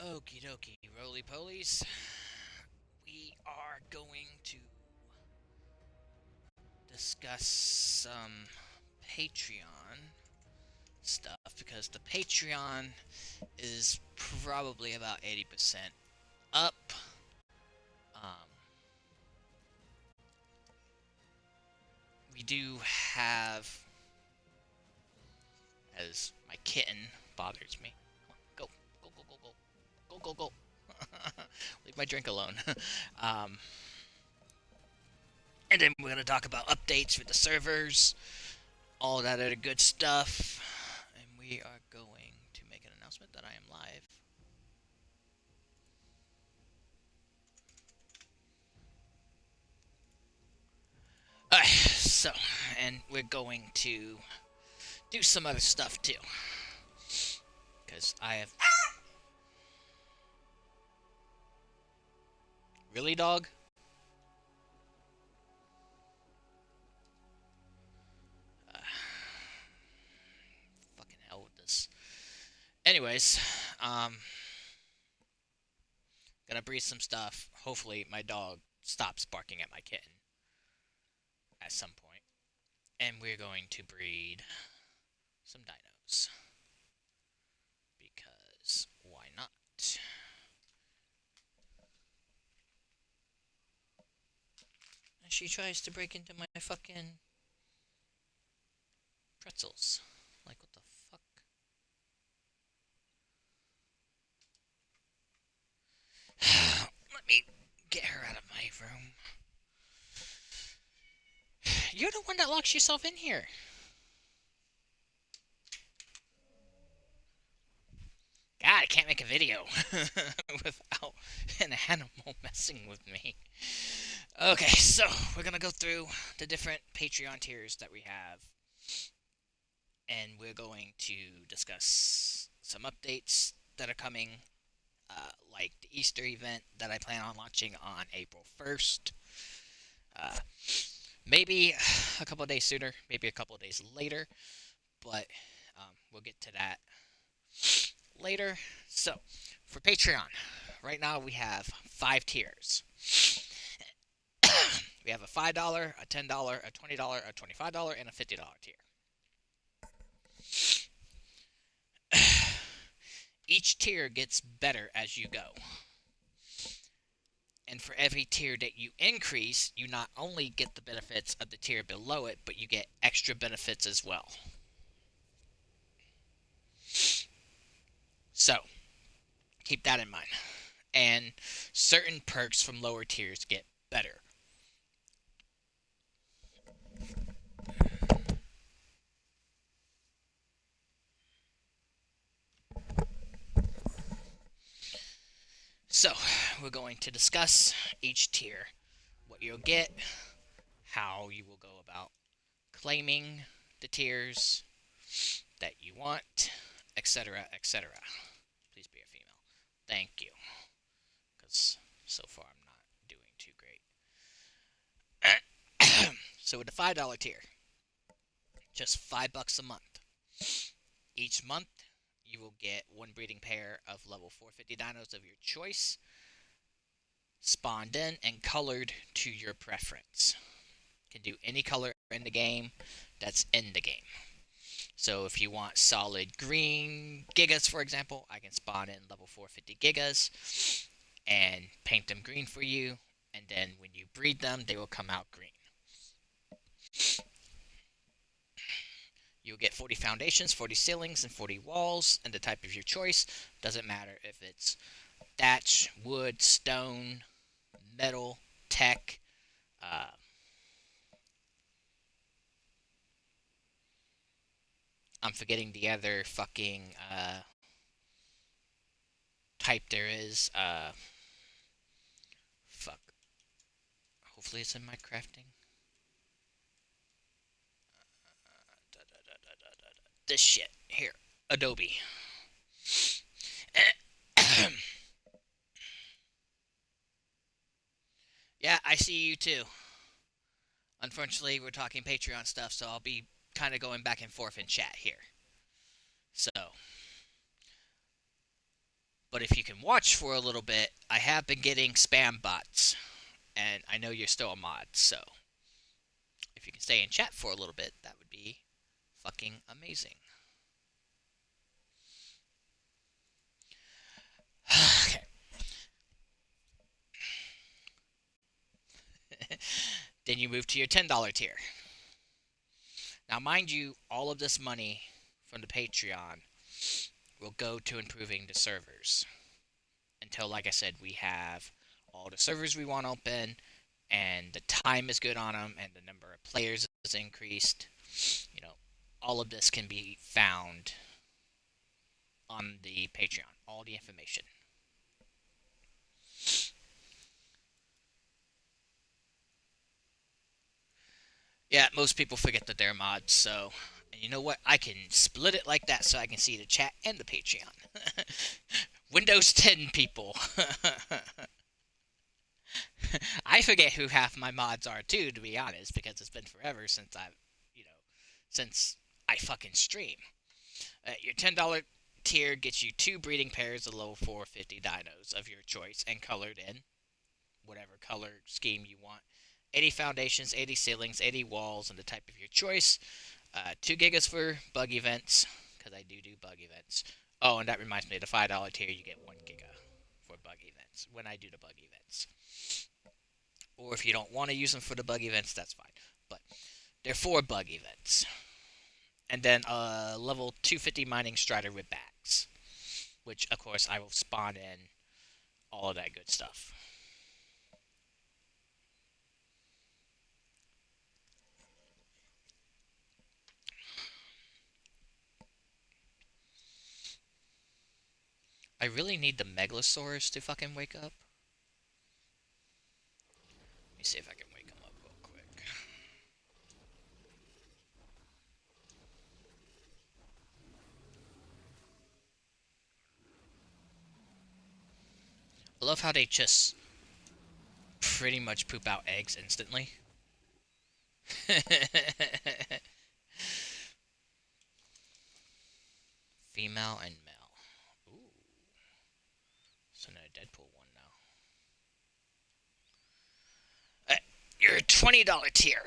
Okie dokie, roly polies. We are going to discuss some Patreon stuff because the Patreon is probably about 80% up. Um, we do have, as my kitten bothers me. Go, go, go, go, go, go, go, go. Leave my drink alone. um, and then we're gonna talk about updates with the servers, all that other good stuff. And we are going to make an announcement that I am live. Alright, so, and we're going to do some other stuff too. Because I have. Really, dog? Uh, Fucking hell with this. Anyways, gonna breed some stuff. Hopefully, my dog stops barking at my kitten at some point. And we're going to breed some dinos. Because why not? And she tries to break into my fucking pretzels. Like, what the fuck? Let me get her out of my room. You're the one that locks yourself in here. God, I can't make a video without an animal messing with me. Okay, so we're gonna go through the different Patreon tiers that we have, and we're going to discuss some updates that are coming, like the Easter event that I plan on launching on April 1st. Uh, maybe a couple of days sooner, maybe a couple of days later, but we'll get to that later. So, for Patreon, right now we have 5 tiers. We have a $5, a $10, a $20, a $25, and a $50 tier. Each tier gets better as you go. And for every tier that you increase, you not only get the benefits of the tier below it, but you get extra benefits as well. So, keep that in mind. And certain perks from lower tiers get better. So, we're going to discuss each tier, what you'll get, how you will go about claiming the tiers that you want, etc., etc. Please be a female. Thank you. Because so far I'm not doing too great. So with the $5 tier, just $5 a month. Each month, you will get one breeding pair of level 450 dinos of your choice, spawned in and colored to your preference. You can do any color in the game that's in the game. So if you want solid green gigas, for example, I can spawn in level 450 gigas and paint them green for you, and then when you breed them, they will come out green. You'll get 40 foundations, 40 ceilings, and 40 walls, and the type of your choice. Doesn't matter if it's thatch, wood, stone, metal, tech. I'm forgetting the other fucking type there is. Fuck. Hopefully it's in my crafting. This shit. Here. Adobe. Yeah, I see you too. Unfortunately, we're talking Patreon stuff, so I'll be kind of going back and forth in chat here. So, But if you can watch for a little bit, I have been getting spam bots, and I know you're still a mod, so if you can stay in chat for a little bit, that would be fucking amazing. Okay. Then you move to your $10 tier. Now, mind you, all of this money from the Patreon will go to improving the servers until, like I said, we have all the servers we want open and the time is good on them and the number of players is increased. You know, all of this can be found on the Patreon, all the information. Yeah, most people forget that they're mods, so. And you know what? I can split it like that so I can see the chat and the Patreon. Windows 10 people. I forget who half my mods are too, to be honest, because it's been forever since you know, since I fucking stream. Your $10 tier gets you 2 breeding pairs of level 450 dinos of your choice and colored in whatever color scheme you want. 80 foundations, 80 ceilings, 80 walls, and the type of your choice. 2 gigas for bug events, because I do bug events. Oh, and that reminds me, the $5 tier, you get 1 giga for bug events when I do the bug events. Or if you don't want to use them for the bug events, that's fine. But they're 4 bug events. And then a level 250 mining strider with bags, which of course I will spawn in all of that good stuff. I really need the Megalosaurus to fucking wake up. Let me see if I can wake him up real quick. I love how they just pretty much poop out eggs instantly. Female and male. Ooh. So now Deadpool one now. Your $20 tier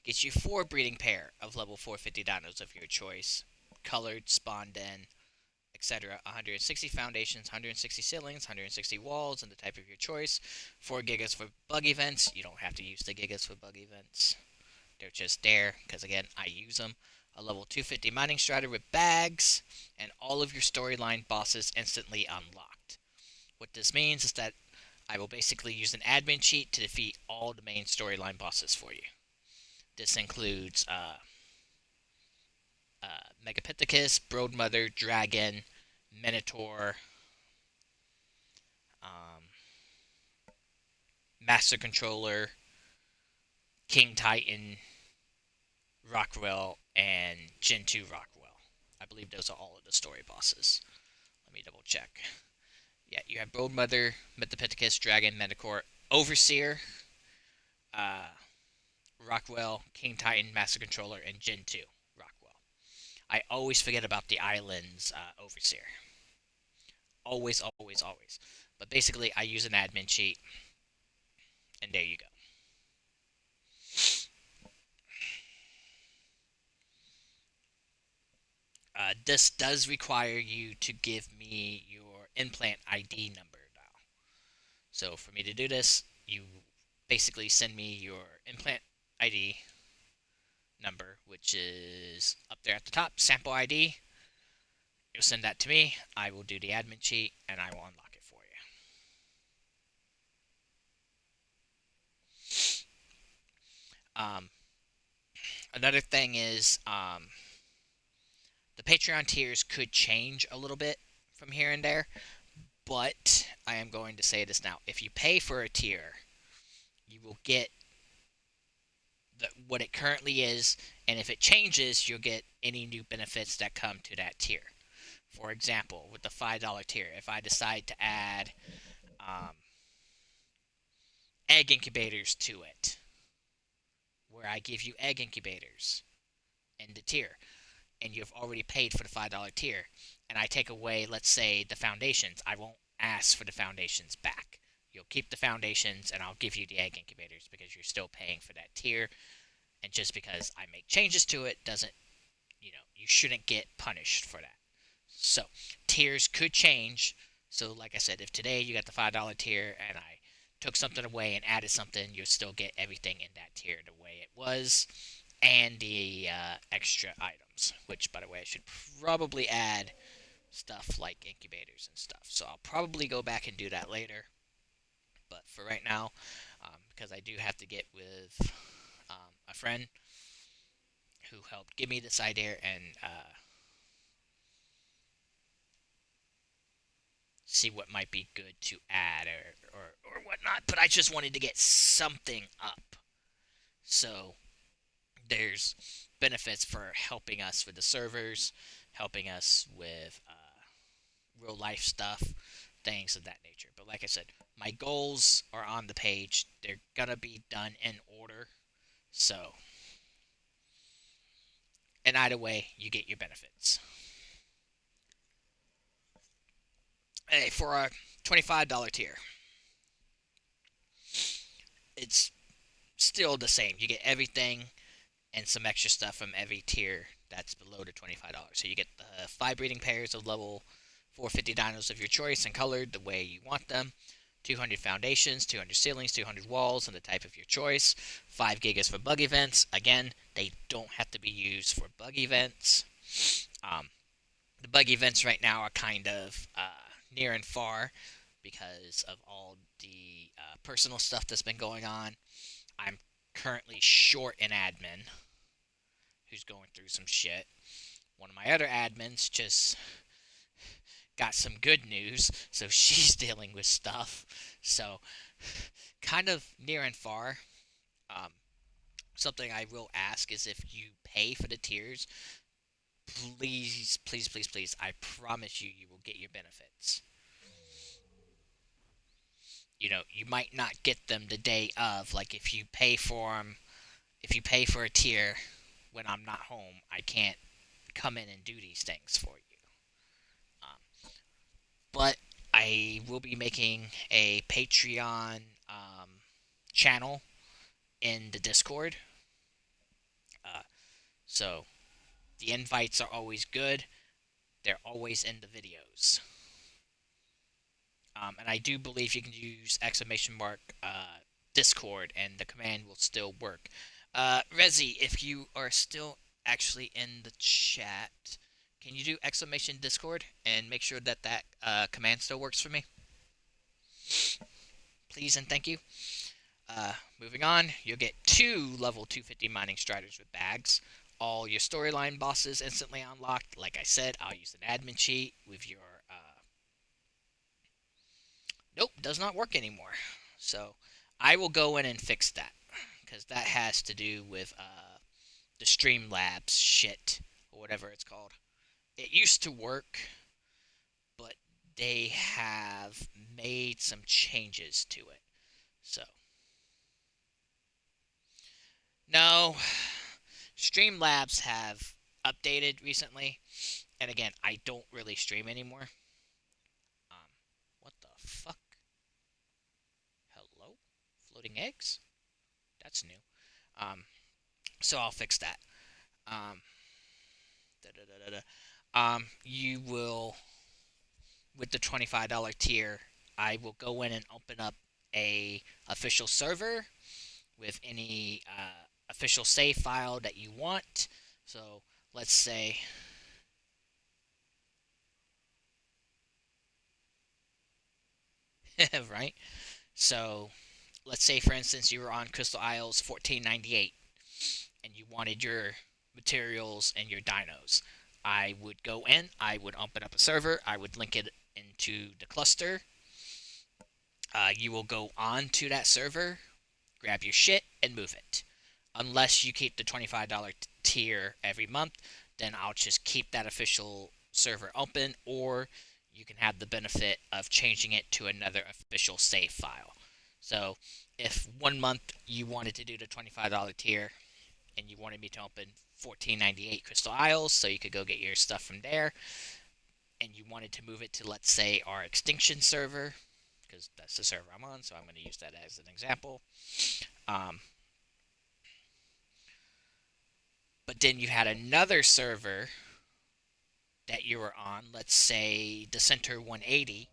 gets you 4 breeding pair of level 450 dinos of your choice, colored, spawned in, etc. 160 foundations, 160 ceilings, 160 walls, and the type of your choice. 4 gigas for bug events. You don't have to use the gigas for bug events. They're just there, because again, I use them. A level 250 mining strider with bags, and all of your storyline bosses instantly unlocked. What this means is that I will basically use an admin cheat to defeat all the main storyline bosses for you. This includes Megapithecus, Broadmother, Dragon, Minotaur, um, Master Controller, King Titan, Rockwell, and Gen 2 Rockwell. I believe those are all of the story bosses. Let me double check. Yeah, you have Broadmother, Metapithecus, Dragon, Minotaur, Overseer, uh, Rockwell, King Titan, Master Controller, and Gen 2 Rockwell. I always forget about the island's Overseer. Always, always, always. But basically, I use an admin cheat, and there you go. This does require you to give me your implant ID number now. So for me to do this, you basically send me your implant ID number, which is up there at the top, sample ID. You'll send that to me. I will do the admin cheat, and I will unlock it for you. Another thing is the Patreon tiers could change a little bit from here and there, but I am going to say this now. If you pay for a tier, you will get what it currently is, and if it changes, you'll get any new benefits that come to that tier. For example, with the $5 tier, if I decide to add um, egg incubators to it, where I give you egg incubators in the tier, and you've already paid for the $5 tier, and I take away, let's say, the foundations, I won't ask for the foundations back. You'll keep the foundations, and I'll give you the egg incubators because you're still paying for that tier. And just because I make changes to it doesn't, you shouldn't get punished for that. So, tiers could change. So, like I said, if today you got the $5 tier and I took something away and added something, you'll still get everything in that tier the way it was, and the extra items. Which, by the way, I should probably add stuff like incubators and stuff. So I'll probably go back and do that later. But for right now, because I do have to get with a friend who helped give me this idea and see what might be good to add or whatnot. But I just wanted to get something up. So there's benefits for helping us with the servers, helping us with real life stuff, things of that nature. But like I said, my goals are on the page. They're gonna be done in order. So, and either way, you get your benefits. Hey, for a $25 tier, it's still the same. You get everything and some extra stuff from every tier that's below the $25. So you get the 5 breeding pairs of level 450 dinos of your choice and colored the way you want them. 200 foundations, 200 ceilings, 200 walls, and the type of your choice. 5 gigas for bug events. Again, they don't have to be used for bug events. The bug events right now are kind of near and far because of all the personal stuff that's been going on. I'm currently short an admin who's going through some shit. One of my other admins just got some good news, so she's dealing with stuff. So, kind of near and far. Um, Something I will ask is if you pay for the tiers, please, please, please, please, I promise you, you will get your benefits. You might not get them the day of. Like if you pay for them, if you pay for a tier when I'm not home, I can't come in and do these things for you. But I will be making a Patreon channel in the Discord. Uh, so the invites are always good. They're always in the videos. And I do believe you can use exclamation mark Discord and the command will still work. Rezi, if you are still actually in the chat, can you do exclamation Discord and make sure that command still works for me? Please and thank you. Moving on, you'll get 2 level 250 mining striders with bags. All your storyline bosses instantly unlocked. Like I said, I'll use an admin cheat with your... Nope, does not work anymore. So I will go in and fix that. Because that has to do with the Streamlabs shit, or whatever it's called. It used to work, but they have made some changes to it. So... No, Streamlabs have updated recently, and again, I don't really stream anymore. What the fuck? Hello? Floating eggs? That's new. So I'll fix that. Um, da, da, da, da, da. You will, with the $25 tier, I will go in and open up a official server with any official save file that you want. So let's say right. So let's say for instance you were on Crystal Isles 1498 and you wanted your materials and your dinos. I would go in, I would open up a server, I would link it into the cluster. You will go on to that server, grab your shit, and move it. Unless you keep the $25 tier every month, then I'll just keep that official server open, or you can have the benefit of changing it to another official save file. So if one month you wanted to do the $25 tier and you wanted me to open 1498 Crystal Isles, so you could go get your stuff from there, and you wanted to move it to, let's say, our Extinction server, because that's the server I'm on, so I'm going to use that as an example. Um, but then you had another server that you were on, let's say the Center 180.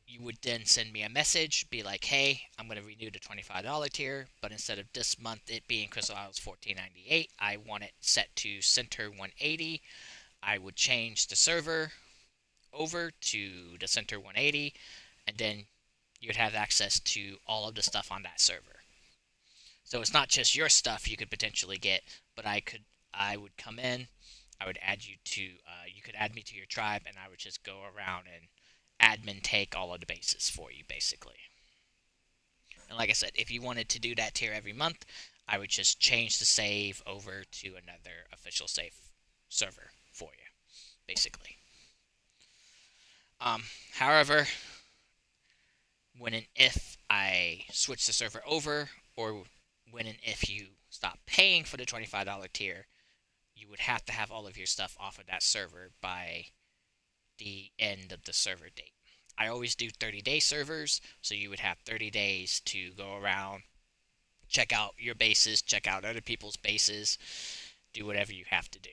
You would then send me a message, be like, hey, I'm going to renew the $25 tier, but instead of this month it being Crystal Isles 1498, I want it set to Center 180. I would change the server over to the Center 180, and then you'd have access to all of the stuff on that server. So it's not just your stuff you could potentially get, but I would come in, I would add you to, you could add me to your tribe, and I would just go around and admin take all of the bases for you, basically. And like I said, if you wanted to do that tier every month, I would just change the save over to another official save server for you, basically. However, when and if I switch the server over, or when and if you stop paying for the $25 tier, you would have to have all of your stuff off of that server by the end of the server date. I always do 30-day servers, so you would have 30 days to go around, check out your bases, check out other people's bases, do whatever you have to do.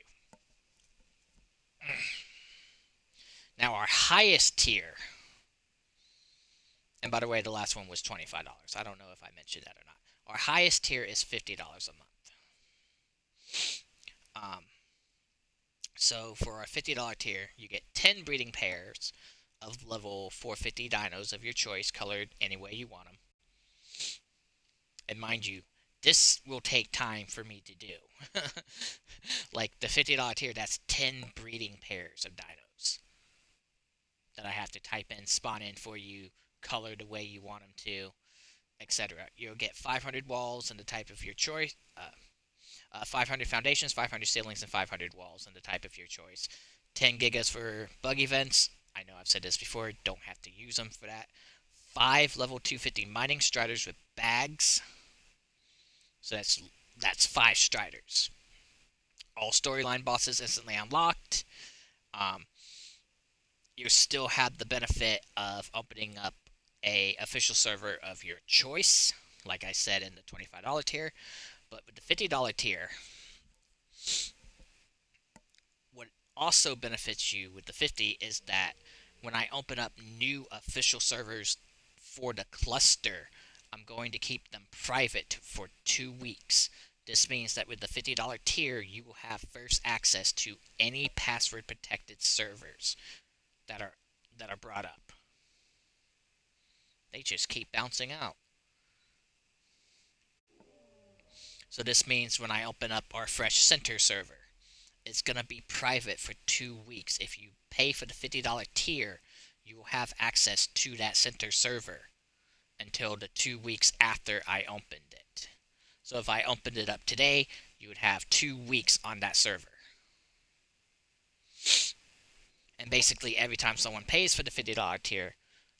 Now, our highest tier, and by the way, the last one was $25. I don't know if I mentioned that or not. Our highest tier is $50 a month. Um, so for our $50 tier, you get 10 breeding pairs of level 450 dinos of your choice, colored any way you want them. And mind you, this will take time for me to do. Like the $50 tier, that's 10 breeding pairs of dinos that I have to type in, spawn in for you, color the way you want them to, etc. You'll get 500 walls in the type of your choice, 500 foundations, 500 ceilings, and 500 walls in the type of your choice. 10 gigas for bug events. I know I've said this before, don't have to use them for that. 5 level 250 mining striders with bags. So that's 5 striders. All storyline bosses instantly unlocked. Um, you still have the benefit of opening up a official server of your choice, like I said in the $25 tier. But with the $50 tier, what also benefits you with the 50 is that when I open up new official servers for the cluster, I'm going to keep them private for 2 weeks. This means that with the $50 tier, you will have first access to any password protected servers that are brought up. They just keep bouncing out. So this means when I open up our fresh center server, it's going to be private for 2 weeks. If you pay for the $50 tier, you will have access to that center server until the 2 weeks after I opened it. So if I opened it up today, you would have 2 weeks on that server. And basically every time someone pays for the $50 tier,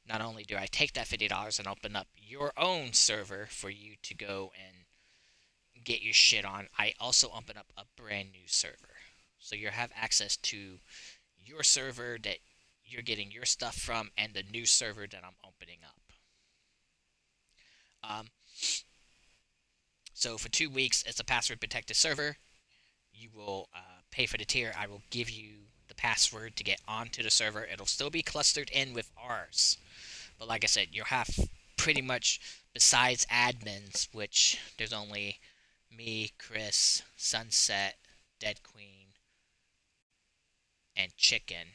not only do I take that $50 and open up your own server for you to go and get your shit on, I also open up a brand new server. So you have access to your server that you're getting your stuff from and the new server that I'm opening up. So for 2 weeks, it's a password protected server. You will pay for the tier. I will give you the password to get onto the server. It'll still be clustered in with ours. But like I said, you'll have pretty much, besides admins, which there's only me, Chris, Sunset, Dead Queen, and Chicken,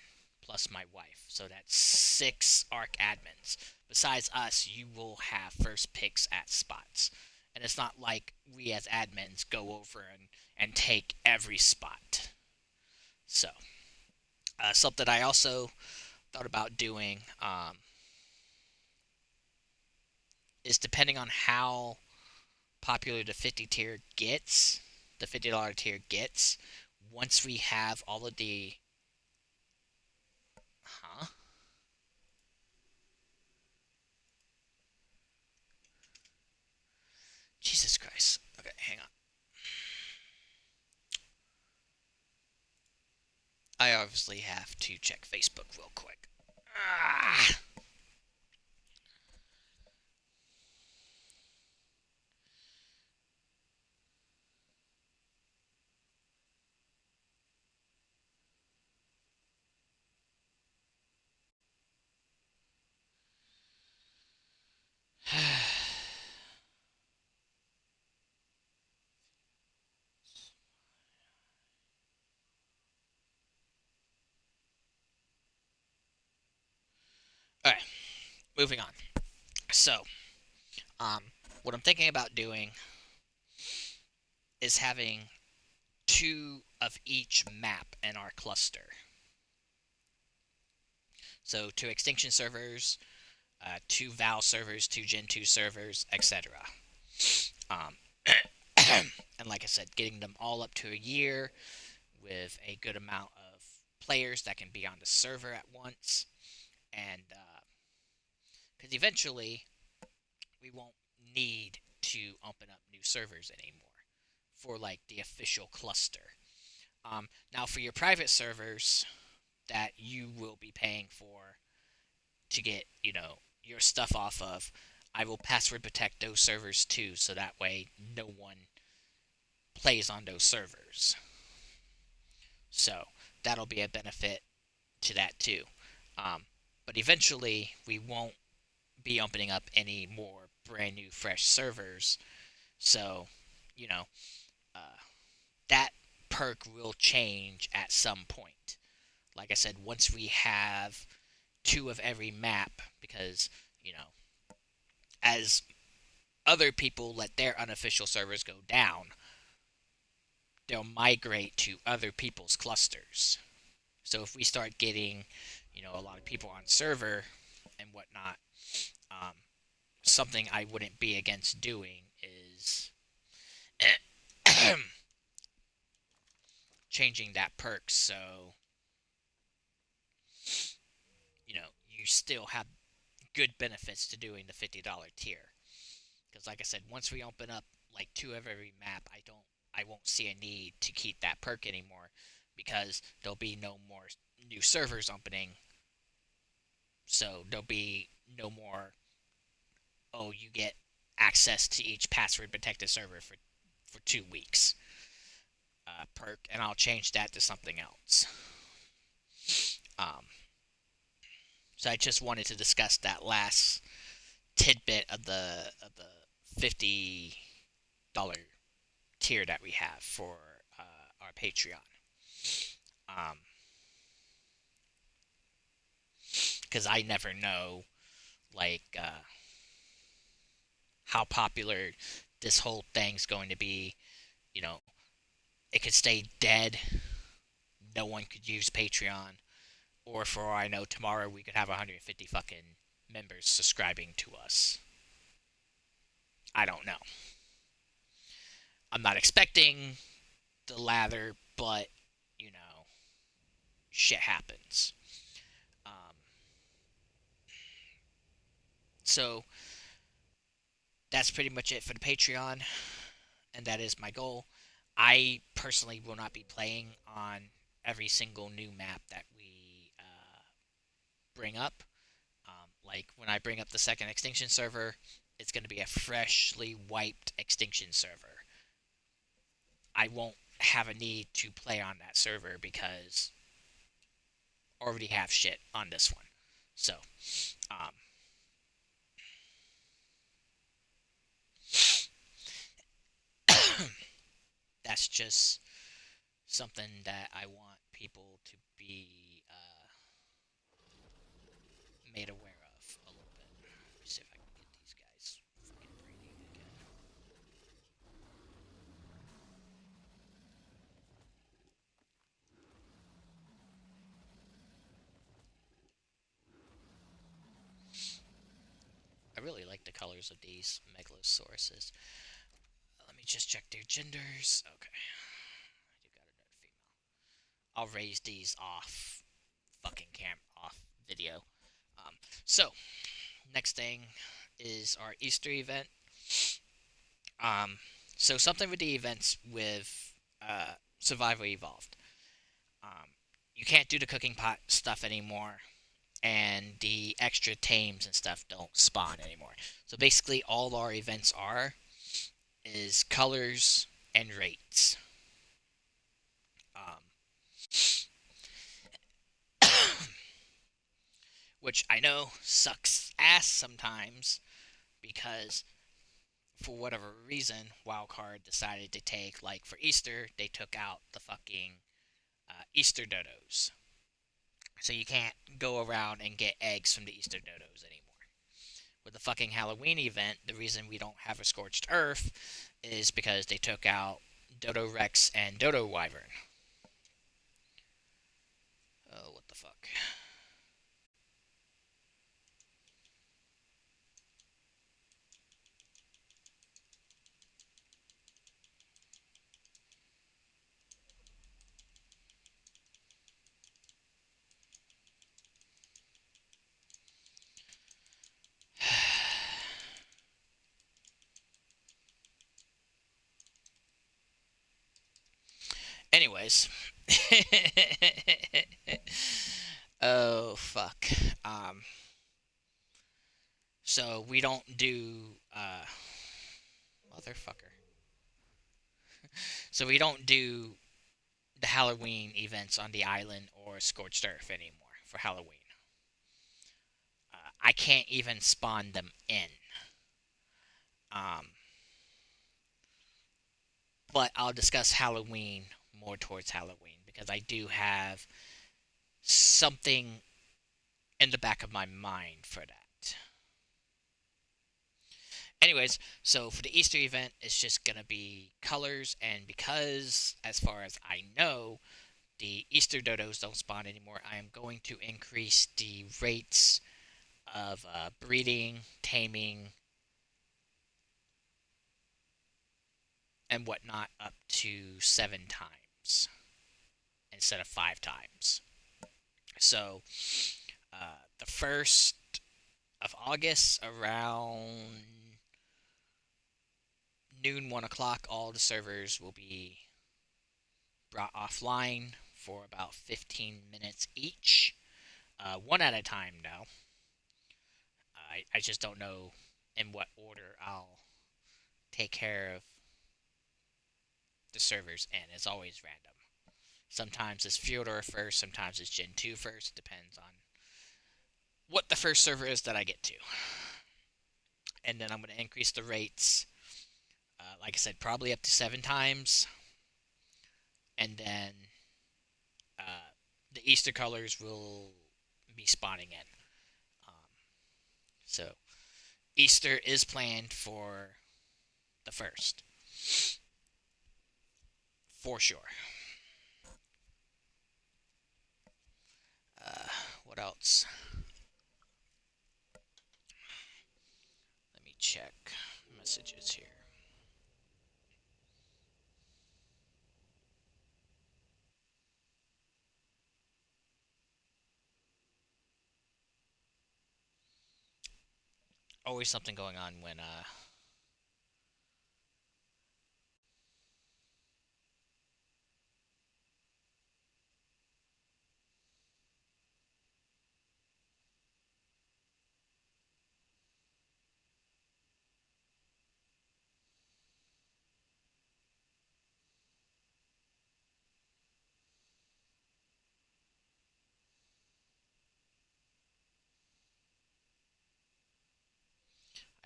plus my wife. So that's 6 ARC admins. Besides us, you will have first picks at spots. And it's not like we as admins go over and take every spot. So, something I also thought about doing is depending on how popular the 50 tier gets, the $50 tier gets, once we have all of the... Huh? Jesus Christ. Okay, hang on. I obviously have to check Facebook real quick. Ah. All right, moving on. So, um, what I'm thinking about doing is having two of each map in our cluster. So, two Extinction servers, two Val servers, two Gen 2 servers, etc. Um, and like I said, getting them all up to a year with a good amount of players that can be on the server at once. And because eventually we won't need to open up new servers anymore for like the official cluster. Now, for your private servers that you will be paying for to get, your stuff off of, I will password protect those servers too, so that way no one plays on those servers. So that'll be a benefit to that too. Um, but eventually, we won't be opening up any more brand new, fresh servers. So, you know, uh, that perk will change at some point. Like I said, once we have two of every map, because, as other people let their unofficial servers go down, they'll migrate to other people's clusters. So if we start getting, a lot of people on server and whatnot, um, something I wouldn't be against doing is changing that perk so you still have good benefits to doing the $50 tier. Because like I said, once we open up like two of every map, I won't see a need to keep that perk anymore because there'll be no more new servers opening. So there'll be no more. Oh, you get access to each password protected server for 2 weeks perk, and I'll change that to something else. Um, so I just wanted to discuss that last tidbit of the $50 tier that we have for our Patreon. Because I never know, like, how popular this whole thing's going to be. You know, it could stay dead. No one could use Patreon. Or for all I know, tomorrow we could have 150 fucking members subscribing to us. I don't know. I'm not expecting the latter, but, you know, shit happens. Um, so that's pretty much it for the Patreon, and that is my goal. I personally will not be playing on every single new map that we bring up. Like when I bring up the second Extinction server, it's going to be a freshly wiped Extinction server. I won't have a need to play on that server because I already have shit on this one. So, um, that's just something that I want people to be made aware of a little bit. Let me see if I can get these guys fucking breeding again. I really like the colors of these megalosauruses. Let me just check their genders. Okay, I do got another female. I'll raise these off fucking camera, off video. Um, so next thing is our Easter event. Um, something with the events with Survival Evolved. Um, you can't do the cooking pot stuff anymore, and the extra tames and stuff don't spawn anymore. So basically, all our events are is colors and rates. Um, which I know sucks ass sometimes because for whatever reason, Wildcard decided to take, like for Easter, they took out the fucking Easter dodos. So you can't go around and get eggs from the Easter dodos anymore. With the fucking Halloween event, the reason we don't have a Scorched Earth is because they took out Dodo Rex and Dodo Wyvern. Oh, what the fuck. Anyways. Oh, fuck. Um, so we don't do, motherfucker. So we don't do the Halloween events on the island or Scorched Earth anymore for Halloween. I can't even spawn them in. Um, but I'll discuss Halloween more towards Halloween because I do have something in the back of my mind for that. Anyways, so for the Easter event, it's just gonna be colors, and because, as far as I know, the Easter dodos don't spawn anymore, I am going to increase the rates of breeding, taming, and whatnot up to 7 times instead of 5 times. So, the 1st of August, around noon, 1 o'clock, all the servers will be brought offline for about 15 minutes each. One at a time now. I just don't know in what order I'll take care of the servers in. It's always random. Sometimes it's Fjordur first, sometimes it's Gen 2 first. It depends on what the first server is that I get to. And then I'm going to increase the rates, like I said, probably up to 7 times. And then the Easter colors will be spawning in. Um, so Easter is planned for the 1st, for sure. Uh, what else? Let me check messages here. Always something going on when I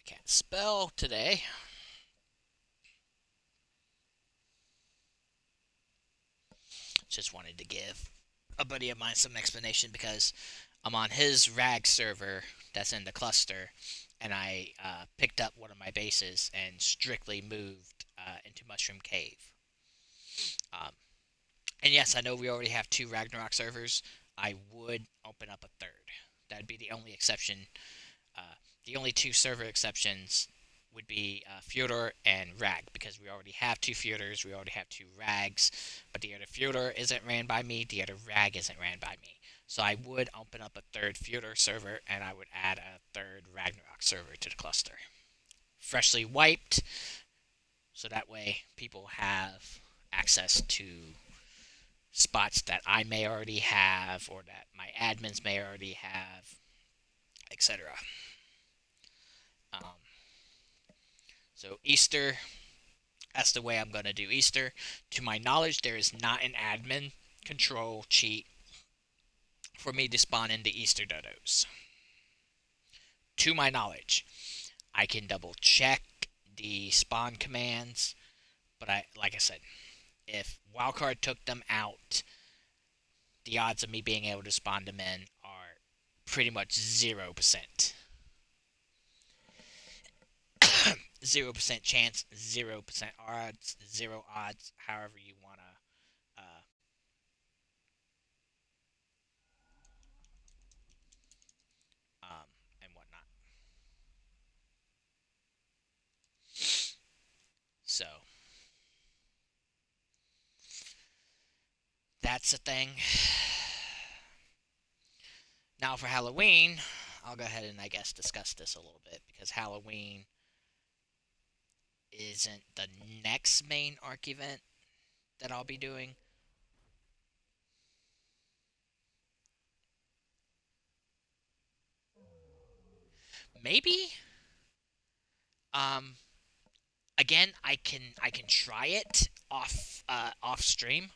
can't spell today. Just wanted to give a buddy of mine some explanation because I'm on his rag server that's in the cluster, and I picked up one of my bases and strictly moved into Mushroom Cave. Um, and yes, I know we already have 2 Ragnarok servers. I would open up a third. That'd be the only exception. The only 2 server exceptions would be Fjordur and Rag, because we already have 2 Fjordurs, we already have 2 Rags, but the other Fjordur isn't ran by me, the other Rag isn't ran by me. So I would open up a third Fjordur server, and I would add a third Ragnarok server to the cluster. Freshly wiped, so that way people have access to spots that I may already have or that my admins may already have, etc. Um, so Easter, that's the way I'm going to do Easter. To my knowledge, there is not an admin control cheat for me to spawn into Easter dodos. To my knowledge, I can double check the spawn commands, but like I said, if Wildcard took them out, the odds of me being able to spawn them in are pretty much 0%. 0% chance, 0% odds, 0 odds, however you want to and whatnot. So that's a thing. Now for Halloween, I'll go ahead and I guess discuss this a little bit because Halloween isn't the next main arc event that I'll be doing. Maybe. Um. Again, I can try it off stream,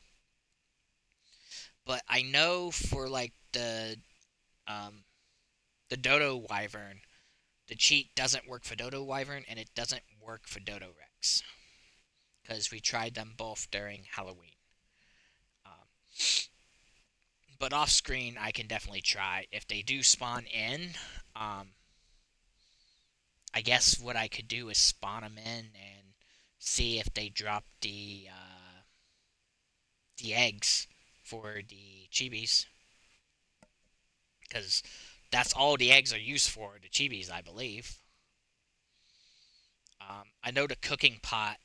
but I know for like um the Dodo Wyvern, the cheat doesn't work for Dodo Wyvern and it doesn't work for Dodo Rex because we tried them both during Halloween. Um, but off screen, I can definitely try if they do spawn in. Um, I guess what I could do is spawn them in and see if they drop the eggs for the chibis, because that's all the eggs are used for, the chibis, I believe. I know the cooking pot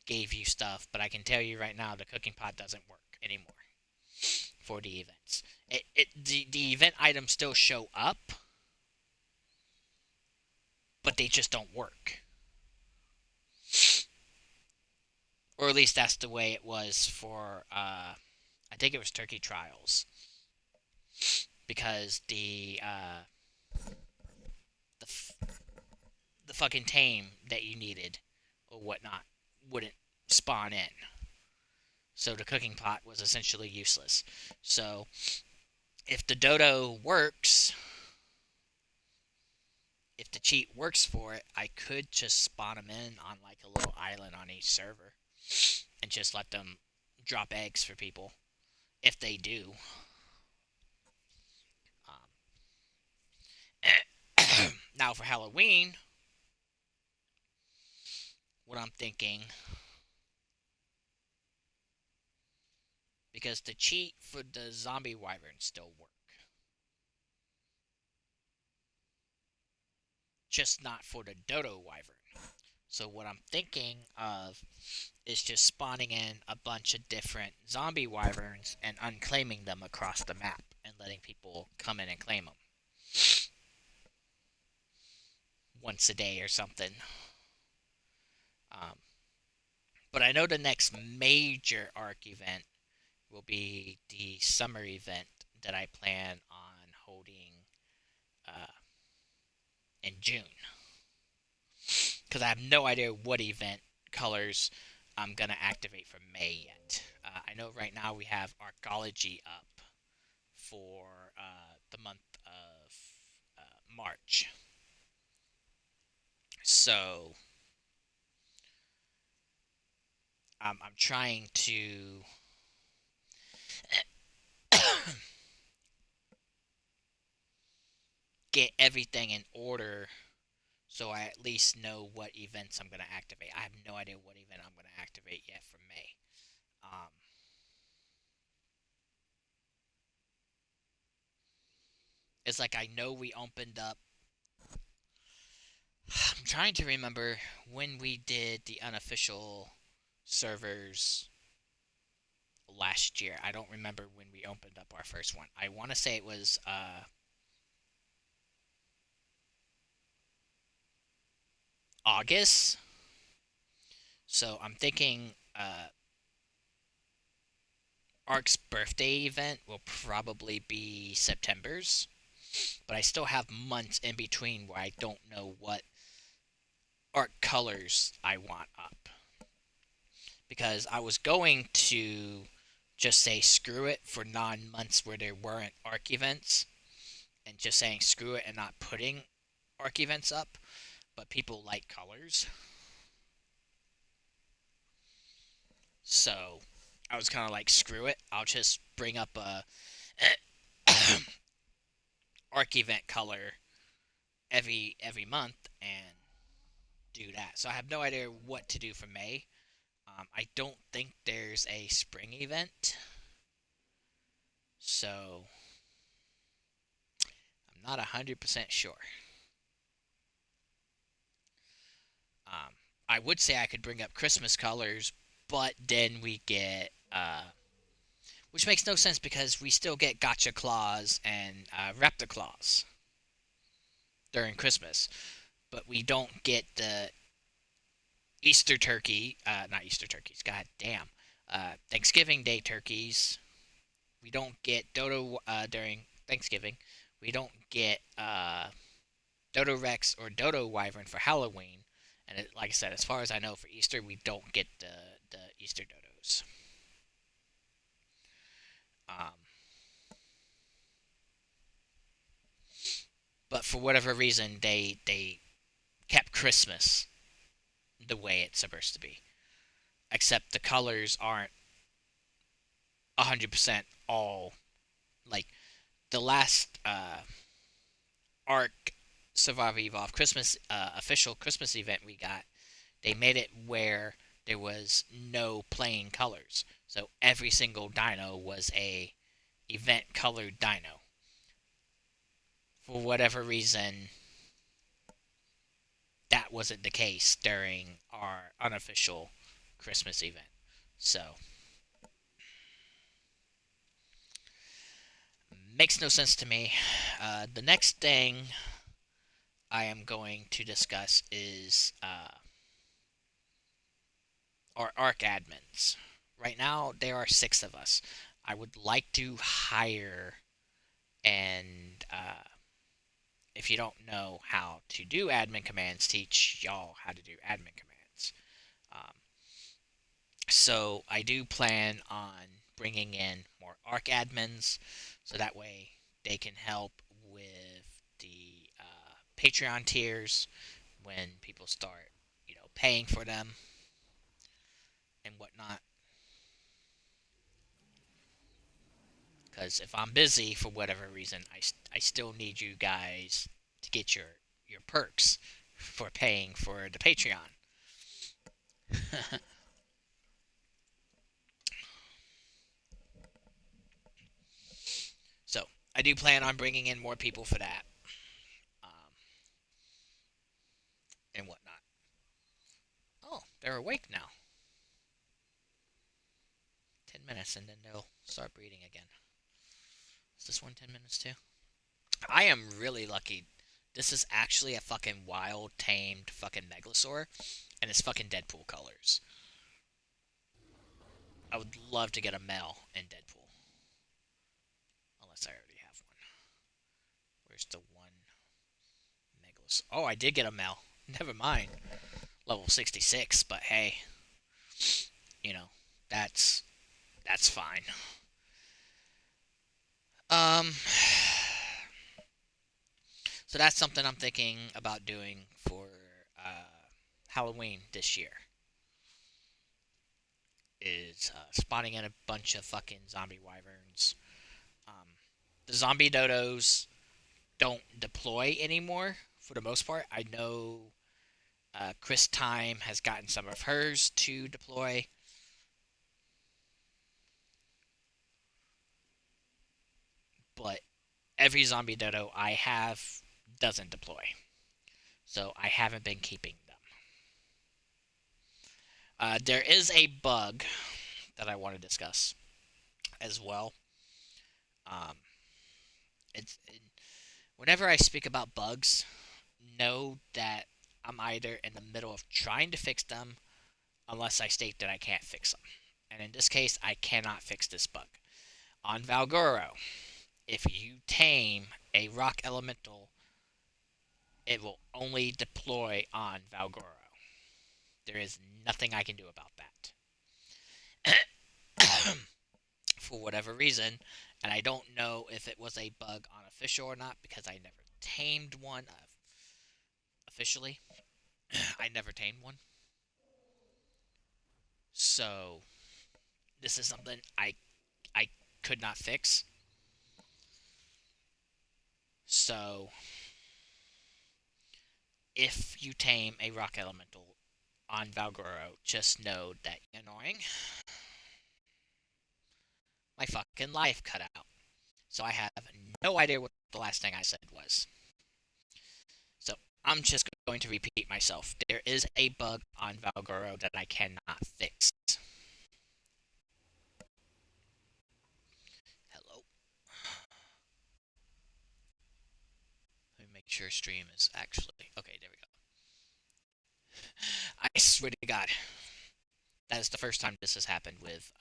gave you stuff, but I can tell you right now the cooking pot doesn't work anymore for the events. The event items still show up, but they just don't work. Or at least that's the way it was for I think it was Turkey Trials, because the the fucking tame that you needed or whatnot wouldn't spawn in. So the cooking pot was essentially useless. So if the dodo works, if the cheat works for it, I could just spawn them in on like a little island on each server and just let them drop eggs for people if they do. Now for Halloween, what I'm thinking, because the cheat for the zombie wyvern still work, just not for the dodo wyvern. So what I'm thinking of is just spawning in a bunch of different zombie wyverns and unclaiming them across the map and letting people come in and claim them once a day or something. Um, but I know the next major arc event will be the summer event that I plan on holding uh, in June. Because I have no idea what event colors I'm going to activate for May yet. I know right now we have Arcology up for the month of March. So I'm trying to get everything in order so I at least know what events I'm going to activate. I have no idea what event I'm going to activate yet for May. Um, it's like I know we opened up. I'm trying to remember when we did the unofficial servers last year. I don't remember when we opened up our first one. I want to say it was August. So I'm thinking Ark's birthday event will probably be September's, but I still have months in between where I don't know what Arc colors I want up. Because I was going to just say screw it for 9 months where there weren't Arc events, and just saying screw it and not putting Arc events up, but people like colors. So I was kind of like, screw it. I'll just bring up a Arc event color every month and do that. So I have no idea what to do for May. I don't think there's a spring event, so I'm not 100% sure. Um, I would say I could bring up Christmas colors, but then we get which makes no sense because we still get Gotcha Claws and Raptor Claws during Christmas, but we don't get the Easter turkey, not Easter turkeys, god damn, Thanksgiving Day turkeys. We don't get Dodo during Thanksgiving. We don't get Dodo Rex or Dodo Wyvern for Halloween. And like I said, as far as I know, for Easter, we don't get the Easter Dodos. Um, but for whatever reason, they kept Christmas the way it's supposed to be. Except the colors aren't 100% all like the last Arc Survivor Evolve Christmas official Christmas event we got. They made it where there was no plain colors, so every single dino was a event colored dino. For whatever reason, that wasn't the case during our unofficial Christmas event. So, makes no sense to me. The next thing I am going to discuss is our ARC admins. Right now, there are 6 of us. I would like to hire, and if you don't know how to do admin commands, teach y'all how to do admin commands. Um, so I do plan on bringing in more ARC admins, so that way they can help with the Patreon tiers when people start, paying for them and whatnot. Because if I'm busy for whatever reason, I still need you guys to get your perks for paying for the Patreon. So I do plan on bringing in more people for that, um, and whatnot. Oh, they're awake now. 10 minutes, and then they'll start breeding again. Is this one 10 minutes too? I am really lucky. This is actually a fucking wild tamed fucking Megalosaur, and it's fucking Deadpool colors. I would love to get a male in Deadpool. Unless I already have one. Where's the one Megalosaur? Oh, I did get a male. Never mind. Level 66, but hey, you know, that's that's fine. Um so that's something I'm thinking about doing for Halloween this year. Is spawning in a bunch of fucking zombie wyverns. Um, the zombie dodos don't deploy anymore for the most part. I know Chris Time has gotten some of hers to deploy, but every zombie dodo I have doesn't deploy. So I haven't been keeping them. There is a bug that I want to discuss as well. Um, whenever I speak about bugs, know that I'm either in the middle of trying to fix them unless I state that I can't fix them. And in this case, I cannot fix this bug. On Valguro, if you tame a rock elemental, it will only deploy on Valguro. There is nothing I can do about that. For whatever reason, and I don't know if it was a bug on official or not because I never tamed one officially. I never tamed one. So this is something I could not fix. So if you tame a rock elemental on Valgoro, just know that annoying. My fucking life cut out. So I have no idea what the last thing I said was. So I'm just going to repeat myself. There is a bug on Valgoro that I cannot fix. Hello. Let me make sure stream is actually okay. There we go. I swear to God, that is the first time this has happened with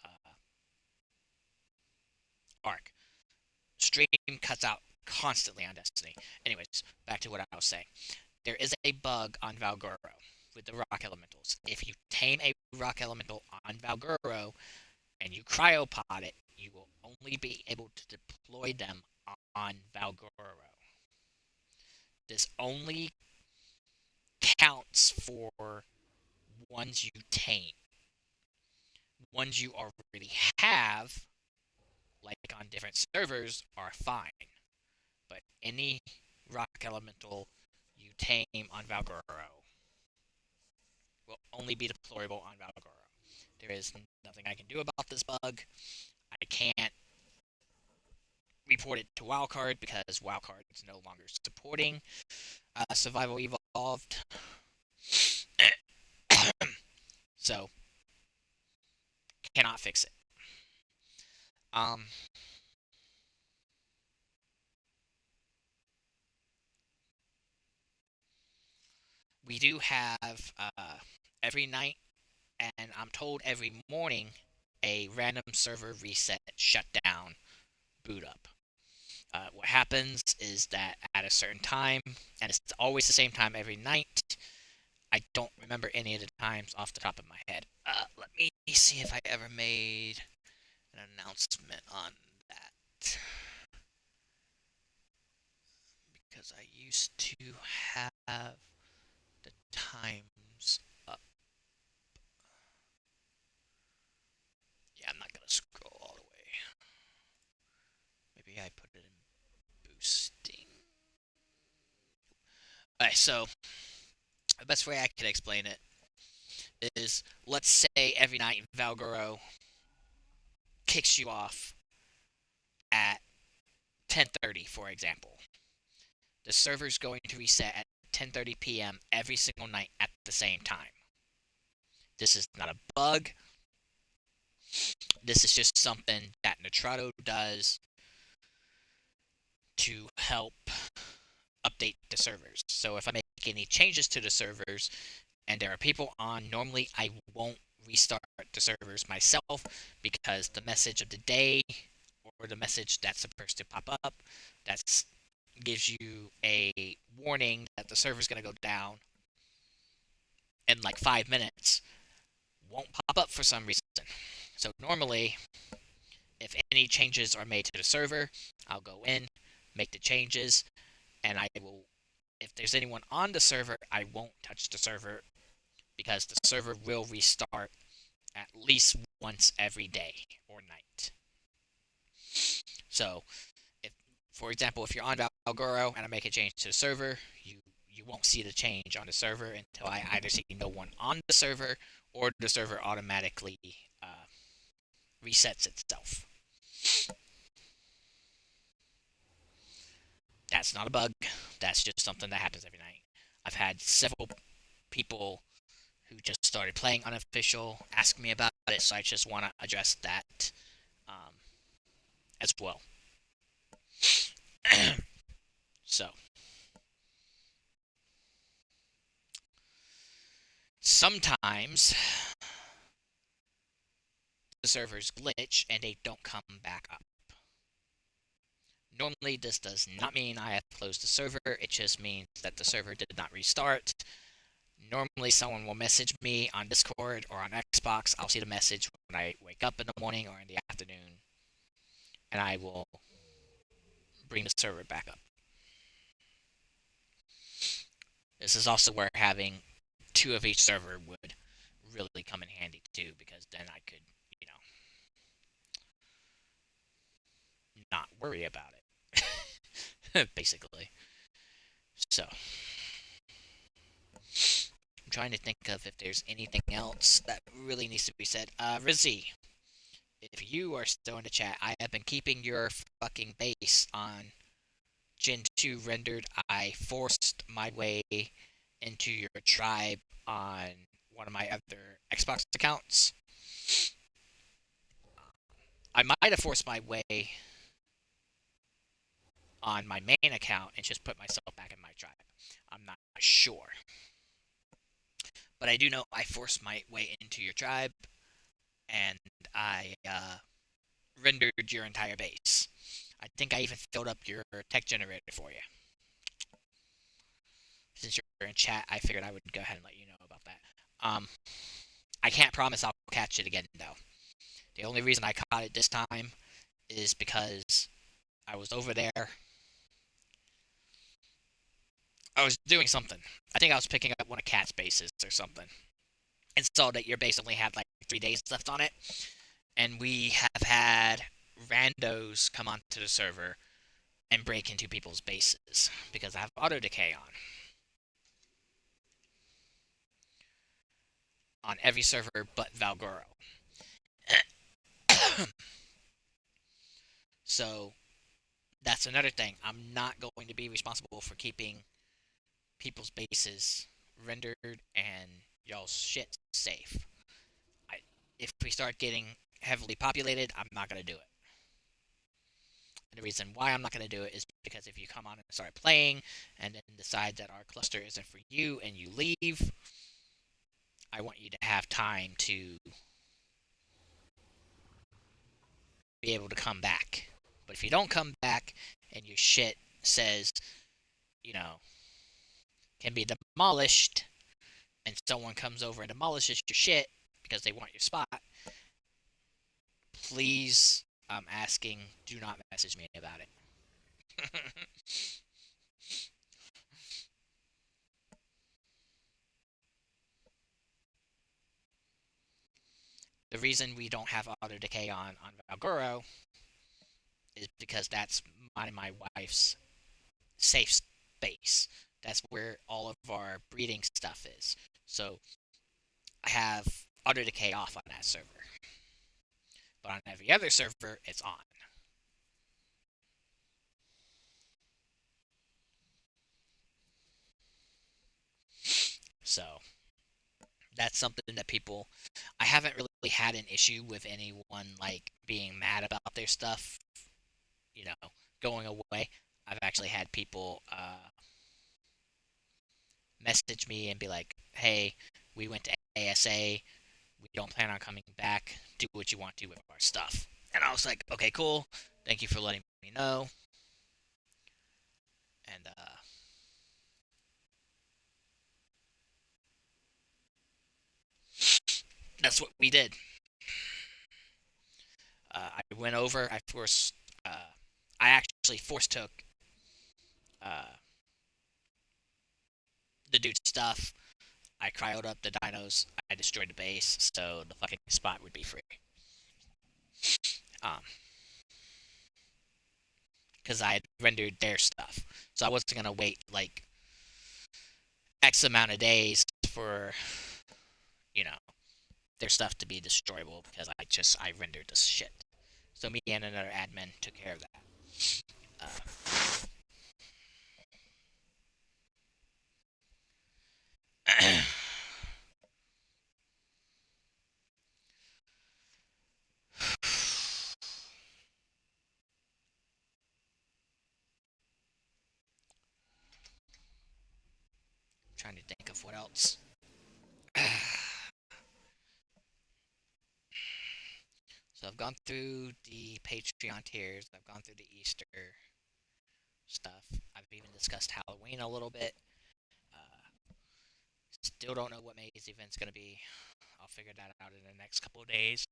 Ark. Stream cuts out constantly on Destiny. Anyways, back to what I was saying. There is a bug on Valguro with the rock elementals. If you tame a rock elemental on Valguro and you cryopod it, you will only be able to deploy them on Valguro. This only counts for ones you tame. Ones you already have, like on different servers, are fine. But any rock elemental you tame on Valguro will only be deployable on Valguro. There is nothing I can do about this bug. I can't report it to Wildcard because Wildcard is no longer supporting Survival Evolved. So, cannot fix it. Um, we do have every night, and I'm told every morning, a random server reset, shutdown, boot up. What happens is that at a certain time, and it's always the same time every night, I don't remember any of the times off the top of my head. Let me see if I ever made an announcement on that. Because I used to have the times up. Yeah, I'm not going to scroll all the way. Maybe I put it in boosting. Alright, so the best way I could explain it is, let's say every night Valgoro kicks you off at 10:30, for example. The server's going to reset at 10:30 p.m. every single night at the same time. This is not a bug. This is just something that Nitrado does to help update the servers. So if I make any changes to the servers and there are people on, normally I won't restart the servers myself because the message of the day or the message that's supposed to pop up that gives you a warning that the server's going to go down in like 5 minutes won't pop up for some reason. So normally, if any changes are made to the server, I'll go in, make the changes, and I will, if there's anyone on the server, I won't touch the server because the server will restart at least once every day or night. So, if, for example, if you're on Valgoro and I make a change to the server, you won't see the change on the server until I either see no one on the server or the server automatically resets itself. That's not a bug. That's just something that happens every night. I've had several people who just started playing unofficial ask me about it, so I just want to address that as well. So, sometimes the servers glitch and they don't come back up. Normally, this does not mean I have closed the server, it just means that the server did not restart. Normally, someone will message me on Discord or on Xbox. I'll see the message when I wake up in the morning or in the afternoon, and I will bring the server back up. This is also where having two of each server would really come in handy too, because then I could, you know, not worry about it. Basically. So, I'm trying to think of if there's anything else that really needs to be said. Rizzy, if you are still in the chat, I have been keeping your fucking base on Gen 2 rendered. I forced my way into your tribe on one of my other Xbox accounts. I might have forced my way on my main account and just put myself back in my tribe. I'm not sure. But I do know I forced my way into your tribe and I rendered your entire base. I think I even filled up your tech generator for you. Since you're in chat, I figured I would go ahead and let you know about that. I can't promise I'll catch it again, though. The only reason I caught it this time is because I was over there. I was doing something. I think I was picking up one of Cat's bases or something. And saw that your base only had like 3 days left on it. And we have had randos come onto the server and break into people's bases because I have auto decay on every server but Valgoro. So that's another thing. I'm not going to be responsible for keeping people's bases rendered and y'all's shit safe. I, if we start getting heavily populated, I'm not going to do it. And the reason why I'm not going to do it is because if you come on and start playing and then decide that our cluster isn't for you and you leave, I want you to have time to be able to come back. But if you don't come back and your shit says, you know, can be demolished, and someone comes over and demolishes your shit because they want your spot, please, I'm asking, do not message me about it. The reason we don't have auto decay on Valgoro is because that's my wife's safe space. That's where all of our breeding stuff is. So I have auto decay off on that server. But on every other server, it's on. So that's something that people. I haven't really had an issue with anyone like being mad about their stuff, you know, going away. I've actually had people message me and be like, "Hey, we went to ASA. We don't plan on coming back. Do what you want to with our stuff." And I was like, "Okay, cool. Thank you for letting me know." And that's what we did. I went over. I actually force took uh, the dude's stuff. I cryoed up the dinos. I destroyed the base, so the fucking spot would be free. Um, because I had rendered their stuff, so I wasn't gonna wait like X amount of days for you know their stuff to be destroyable because I rendered this shit. So me and another admin took care of that. Uh, trying to think of what else. So I've gone through the Patreon tiers. I've gone through the Easter. stuff. I've even discussed Halloween a little bit. Still don't know what May's event's gonna be. I'll figure that out in the next couple of days.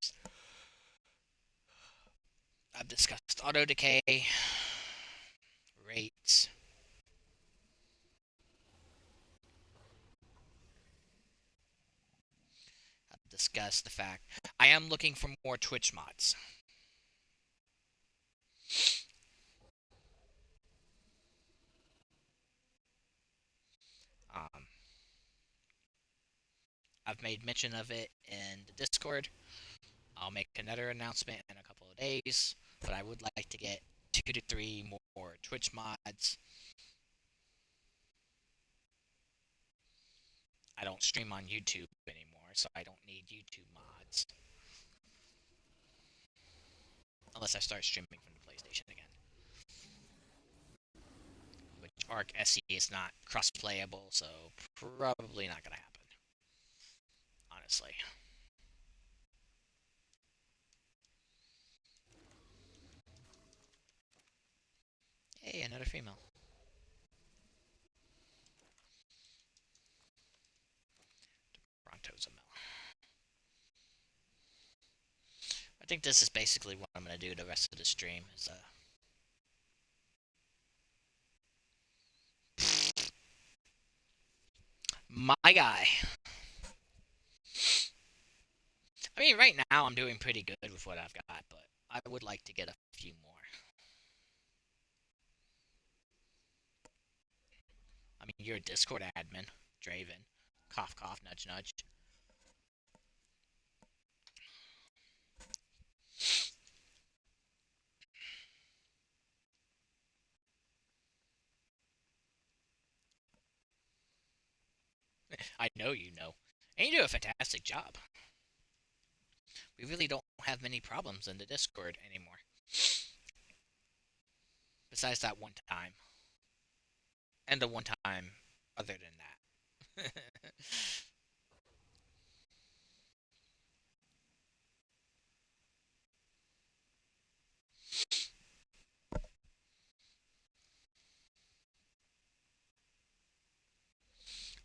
I've discussed auto decay, rates. I've discussed the fact I am looking for more Twitch mods. Um, I've made mention of it in the Discord. I'll make another announcement in a couple of days, but I would like to get 2 to 3 more Twitch mods. I don't stream on YouTube anymore, so I don't need YouTube mods. Unless I start streaming from the PlayStation again. Which Arc SE is not cross-playable, so probably not gonna happen. Honestly. Hey, another female. Toronto's a mill. I think this is basically what I'm gonna do the rest of the stream. Is my guy. I mean, right now I'm doing pretty good with what I've got, but I would like to get a few more. I mean, you're a Discord admin, Draven. Cough, cough, nudge, nudge. I know you know. And you do a fantastic job. We really don't have many problems in the Discord anymore. Besides that one time. And the one time other than that.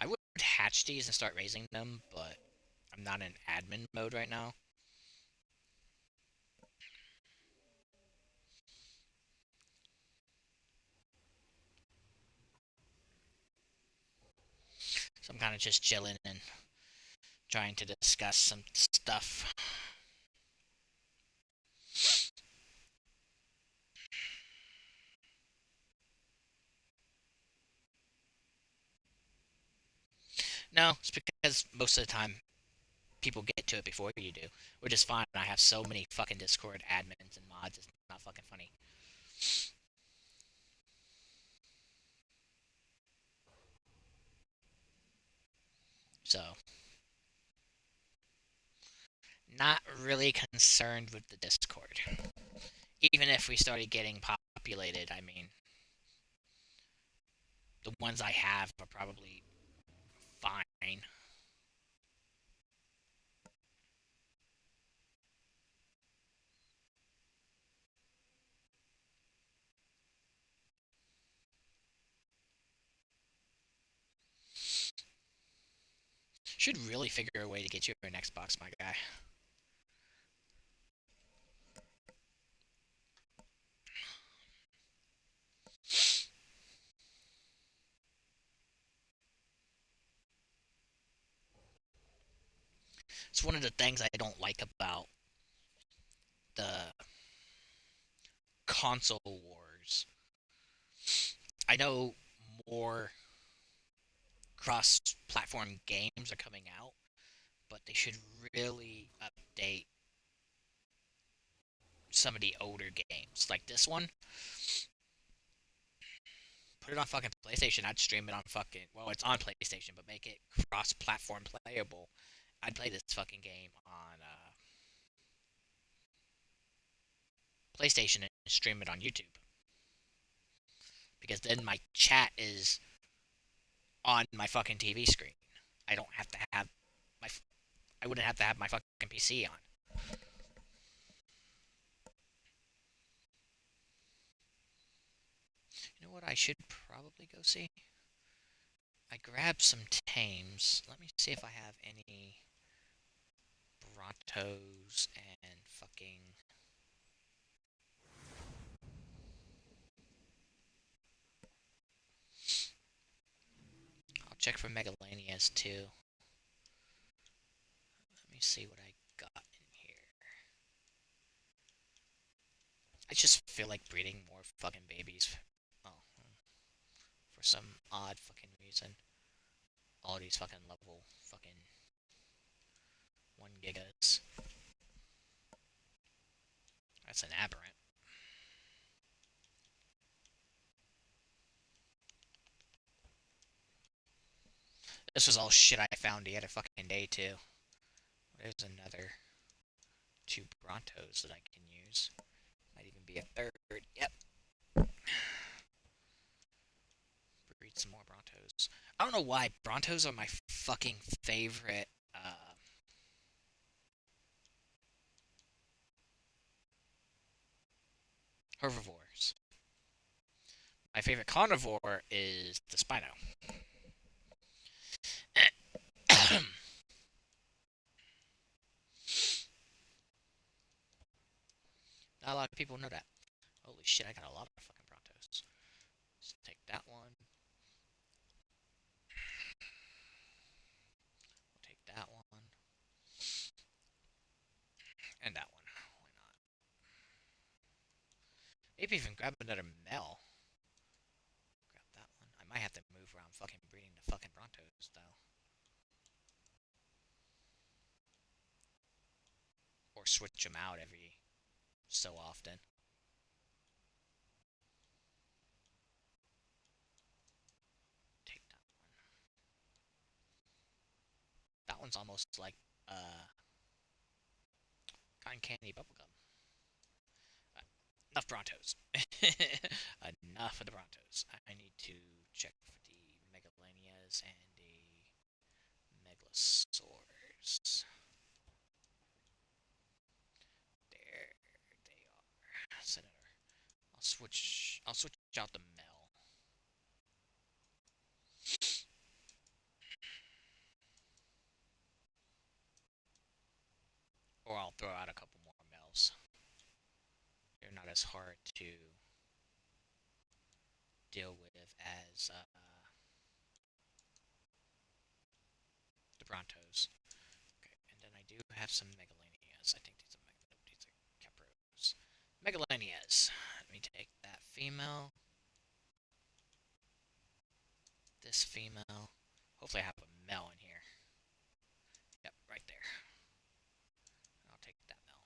I would hatch these and start raising them, but I'm not in admin mode right now. So I'm kind of just chilling and trying to discuss some stuff. No, it's because most of the time people get to it before you do, which is fine. I have so many fucking Discord admins and mods, it's not fucking funny. So, not really concerned with the Discord. Even if we started getting populated, I mean, the ones I have are probably fine. Should really figure a way to get you an Xbox, my guy. It's one of the things I don't like about the console wars. I know more cross-platform games are coming out, but they should really update some of the older games. Like this one, put it on fucking PlayStation. I'd stream it on fucking, well, it's on PlayStation, but make it cross-platform playable. I'd play this fucking game on PlayStation and stream it on YouTube. Because then my chat is on my fucking TV screen. I don't have to have my, I wouldn't have to have my fucking PC on. You know what I should probably go see? I grabbed some tames. Let me see if I have any Brontos and fucking... I'll check for Megalanias too. Let me see what I got in here. I just feel like breeding more fucking babies. Oh, for some odd fucking reason. All these fucking level fucking 1 gigas. That's an aberrant. This was all shit I found the other fucking day too. There's another 2 Brontos that I can use. Might even be a third. Yep. Breed some more Brontos. I don't know why Brontos are my fucking favorite herbivores. My favorite carnivore is the Spino. Not a lot of people know that. Holy shit, I got a lot of fucking Brontos. Let's take that one. We'll take that one. And that one. Why not? Maybe even grab another Mel. Grab that one. I might have to move around fucking breeding the fucking Brontos, though. Or switch them out every so often. Take that one. That one's almost like cotton candy bubblegum. Enough Brontos. Enough of the Brontos. I need to check for the Megalanias and the Megalosaurs. There they are. Senator. I'll switch out the Mel. Or I'll throw out a couple more Mels. They're not as hard to deal with as the Brontos. Okay, and then I do have some Megalanias. I think these are Capros. Megalanias. Let me take that female. This female. Hopefully I have a Mel in here. Yep, right there. I'll take that Mel.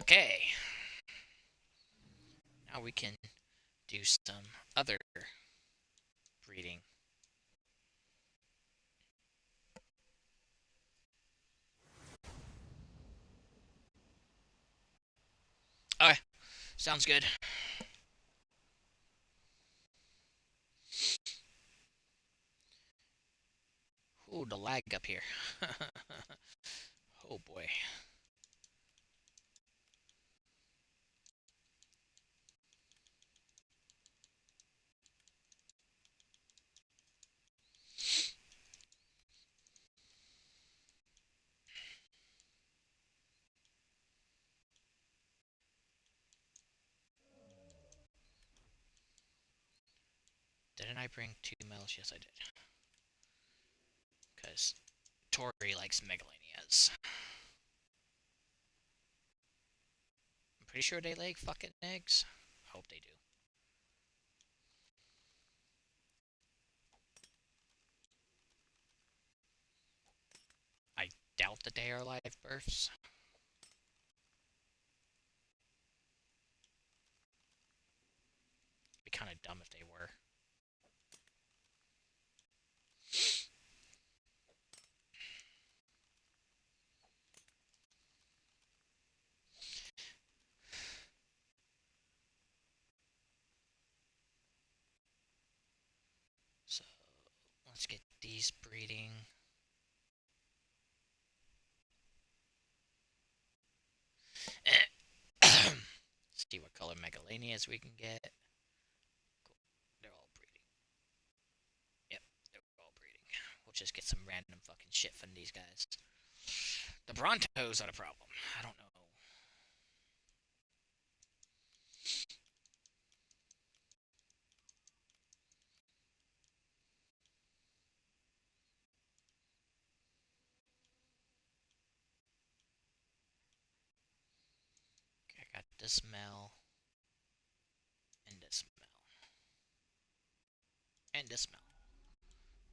Okay. Now we can do some other breeding. Okay, sounds good. Ooh, the lag up here. Oh boy. Didn't I bring 2 Mels? Yes, I did. Because Tori likes Megalanias. I'm pretty sure they lay fucking eggs. Hope they do. I doubt that they are live births. It'd be kind of dumb if they were. So, let's get these breeding. See what color Megalanias we can get. just get some random fucking shit from these guys. The Brontos are the problem. I don't know. Okay, I got this Mel. And this Mel. And this Mel.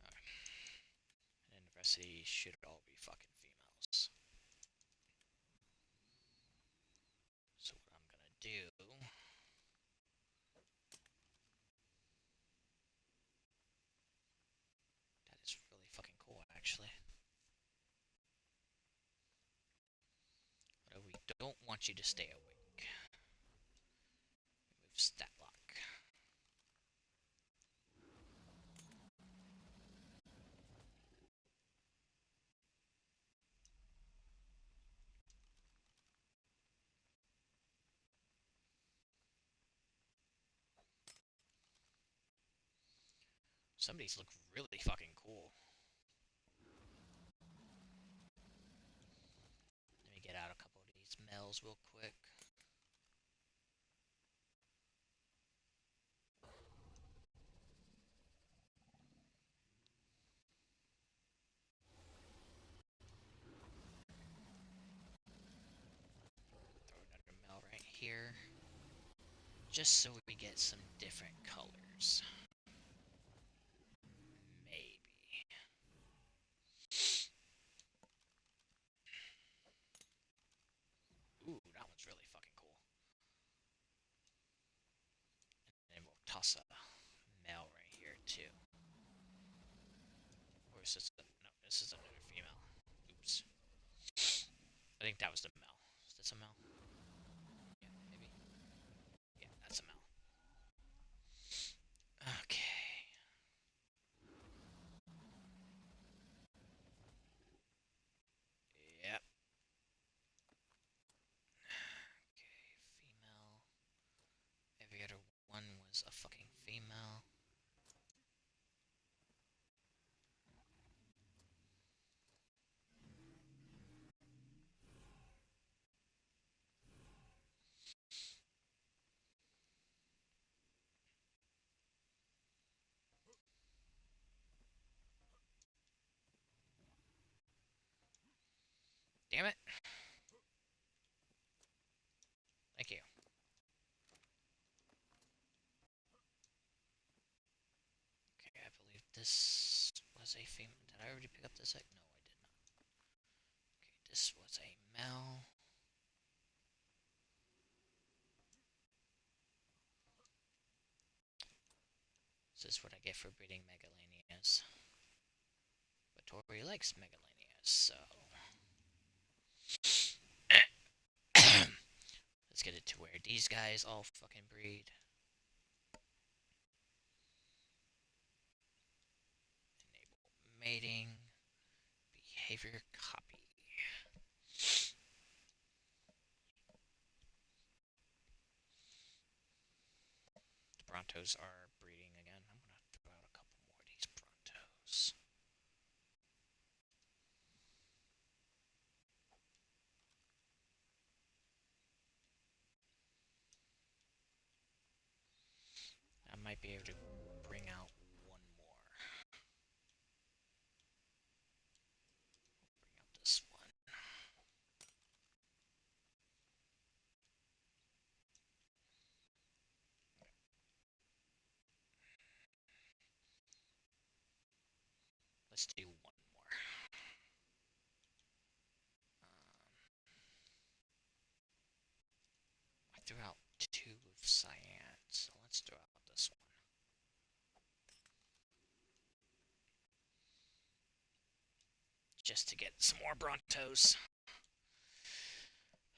Alright. And then the rest of these should all be fucking females. So what I'm gonna do... That is really fucking cool, actually. But we don't want you to stay awake. Move stat lock. Some of these look really fucking cool. Let me get out a couple of these males real quick. Throw another male right here. Just so we get some different colors. Maybe. Ooh, that one's really fucking cool. And then we'll toss a male right here too. Or is this no, this is another female. Oops. I think that was the male. Is this a male? Yeah, maybe. Yeah, that's a male. Okay. Yep. Okay, female. Every other one was a fucking female. Damn it. Thank you. Okay, I believe this was a female. Did I already pick up this egg? No, I did not. Okay, this was a male. This is what I get for breeding Megalanias. But Tori likes Megalanias, so... Let's get it to where these guys all fucking breed. Enable mating. Behavior copy. The Brontos are breeding again. I'm gonna throw out a couple more of these Brontos. I might be able to bring out one more. Bring out this one. Let's do one more. I threw out two of cyan, so let's throw out this one. Just to get some more Brontos.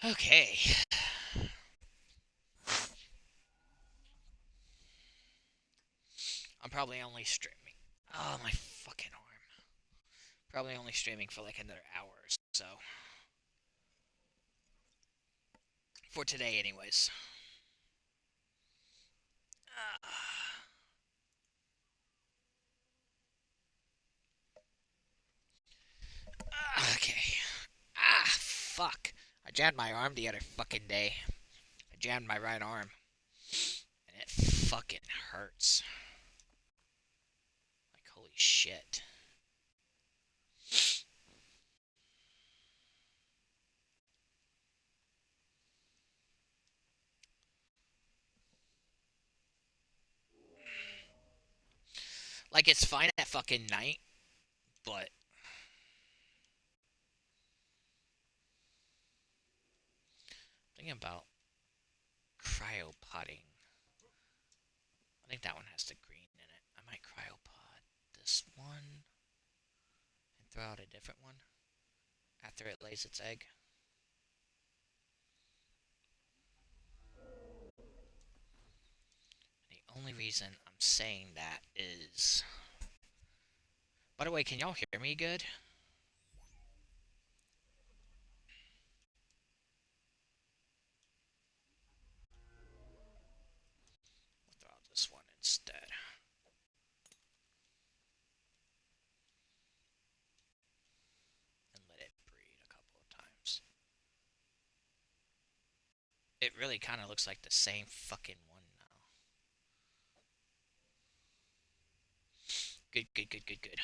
Okay. I'm probably only streaming. Oh, my fucking arm. Probably only streaming for like another hour or so. For today, anyways. fuck. I jammed my arm the other fucking day. I jammed my right arm. And it fucking hurts. Like, holy shit. Like, it's fine at fucking night, but thinking about cryopotting. I think that one has the green in it. I might cryopod this one and throw out a different one after it lays its egg. The only reason I'm saying that is. By the way, can y'all hear me good? We'll throw out this one instead. And let it breed a couple of times. It really kind of looks like the same fucking one now. Good, good, good, good, good.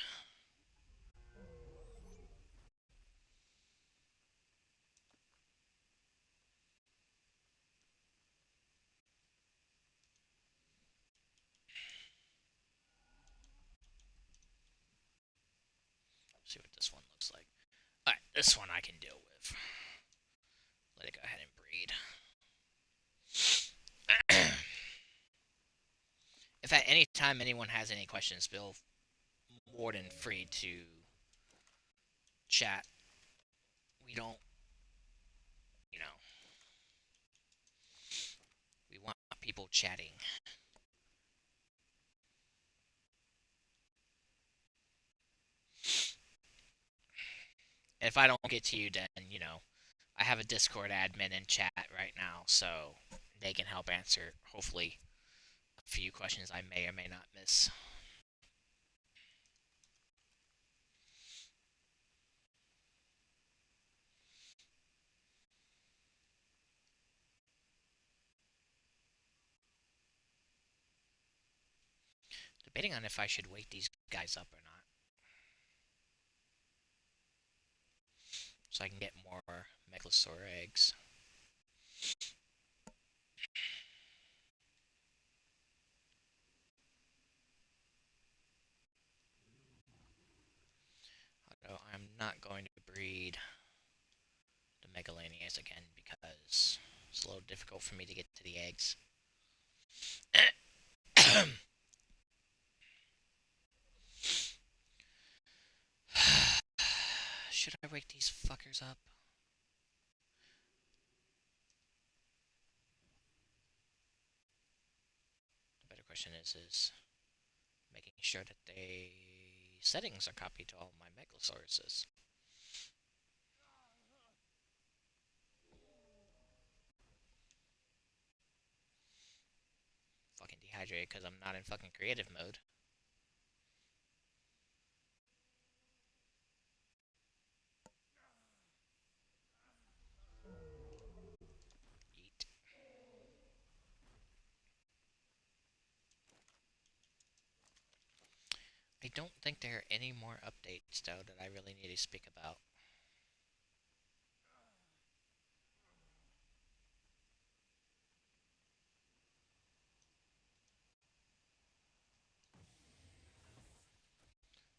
See what this one looks like. Alright, this one I can deal with. Let it go ahead and breed. If at any time anyone has any questions, feel more than free to chat. We don't, you know, we want people chatting. If I don't get to you, then, I have a Discord admin in chat right now, so they can help answer, hopefully, a few questions I may or may not miss. Debating on if I should wake these guys up or not, so I can get more Megalosaur eggs. Although I'm not going to breed the Megalanias again because it's a little difficult for me to get to the eggs. Should I wake these fuckers up? The better question is making sure that the settings are copied to all my Megalosauruses. Fucking dehydrated because I'm not in fucking creative mode. Eat. I don't think there are any more updates, though, that I really need to speak about.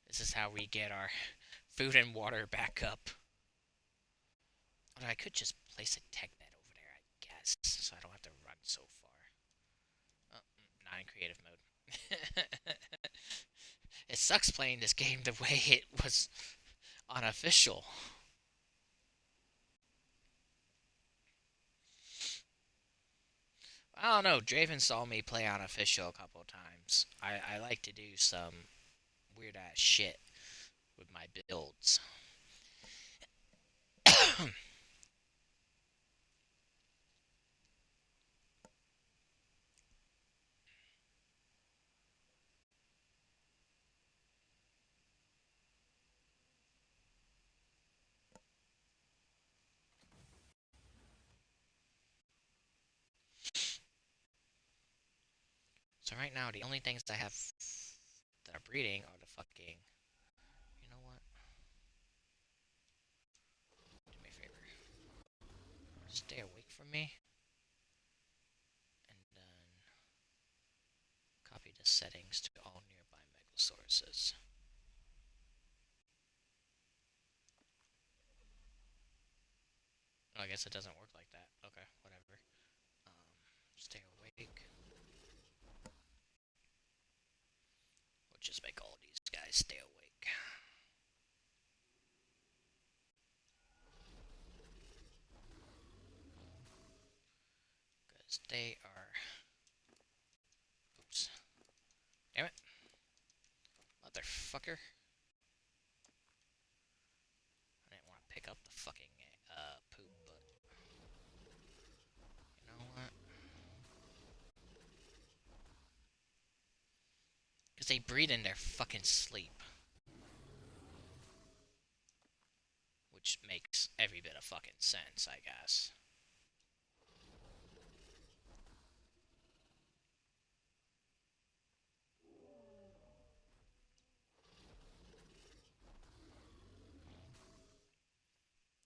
This is how we get our food and water back up. Although I could just place a tech bed over there, I guess, so I don't have to run so far. Oh, not in creative mode. It sucks playing this game the way it was unofficial. I don't know. Draven saw me play unofficial a couple of times. I like to do some weird ass shit with my builds. So right now, the only things I have that are breeding are the fucking... You know what? Do me a favor. Stay awake from me. And then copy the settings to all nearby megasauruses. Oh, I guess it doesn't work like that. Okay, whatever. Stay awake. We'll just make all these guys stay awake. Because they are... Oops. Damn it. Motherfucker. I didn't want to pick up the fucking poop, but... You know what? Because they breed in their fucking sleep. Which makes every bit of fucking sense, I guess.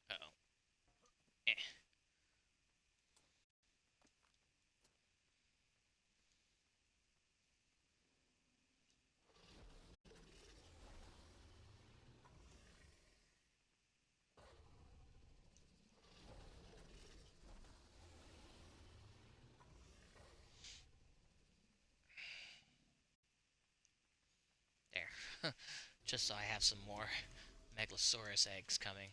Uh-oh. Eh. There. Just so I have some more Megalosaurus eggs coming.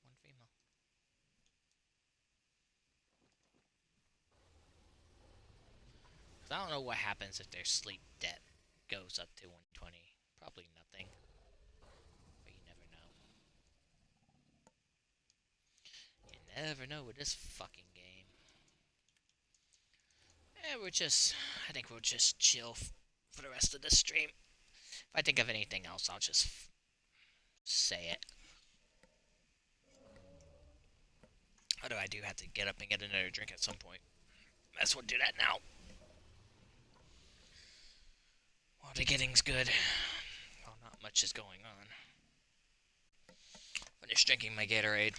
One female. I don't know what happens if their sleep debt goes up to 120. Probably nothing. But you never know. You never know with this fucking game. I think we'll just chill for the rest of the stream. If I think of anything else, I'll just say it. Although I do have to get up and get another drink at some point. Might as well do that now. While the getting's good. Well, not much is going on. Finish drinking my Gatorade.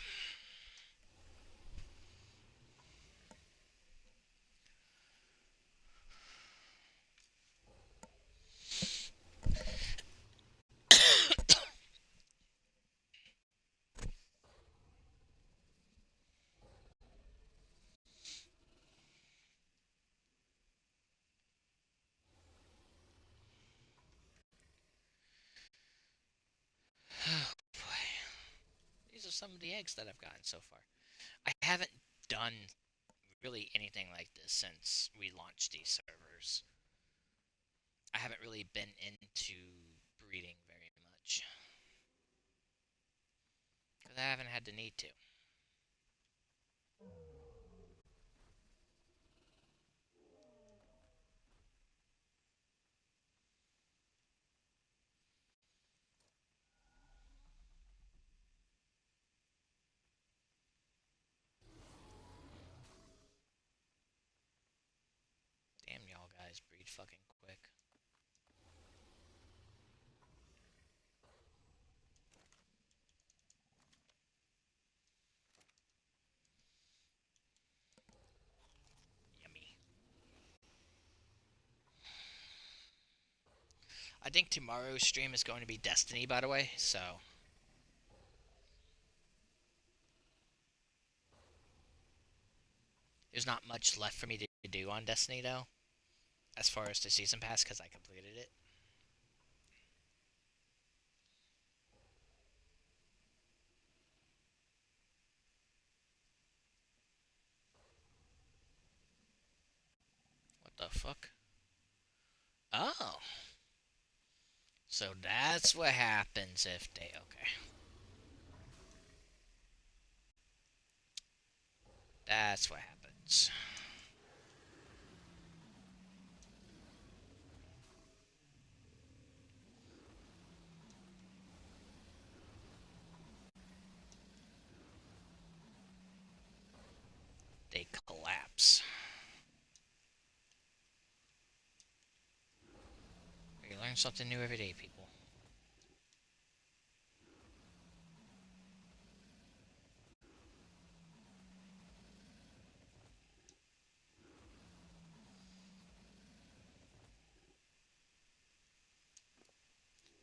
Oh boy. These are some of the eggs that I've gotten so far. I haven't done really anything like this since we launched these servers. I haven't really been into breeding very much. Because I haven't had the need to. Damn, y'all guys breed fucking quick. Yummy. I think tomorrow's stream is going to be Destiny, by the way, so... There's not much left for me to do on Destiny, though. As far as the season pass, because I completed it. What the fuck? Oh. So that's what happens if they... Okay. That's what happens. They collapse. ships. We learn something new every day, people.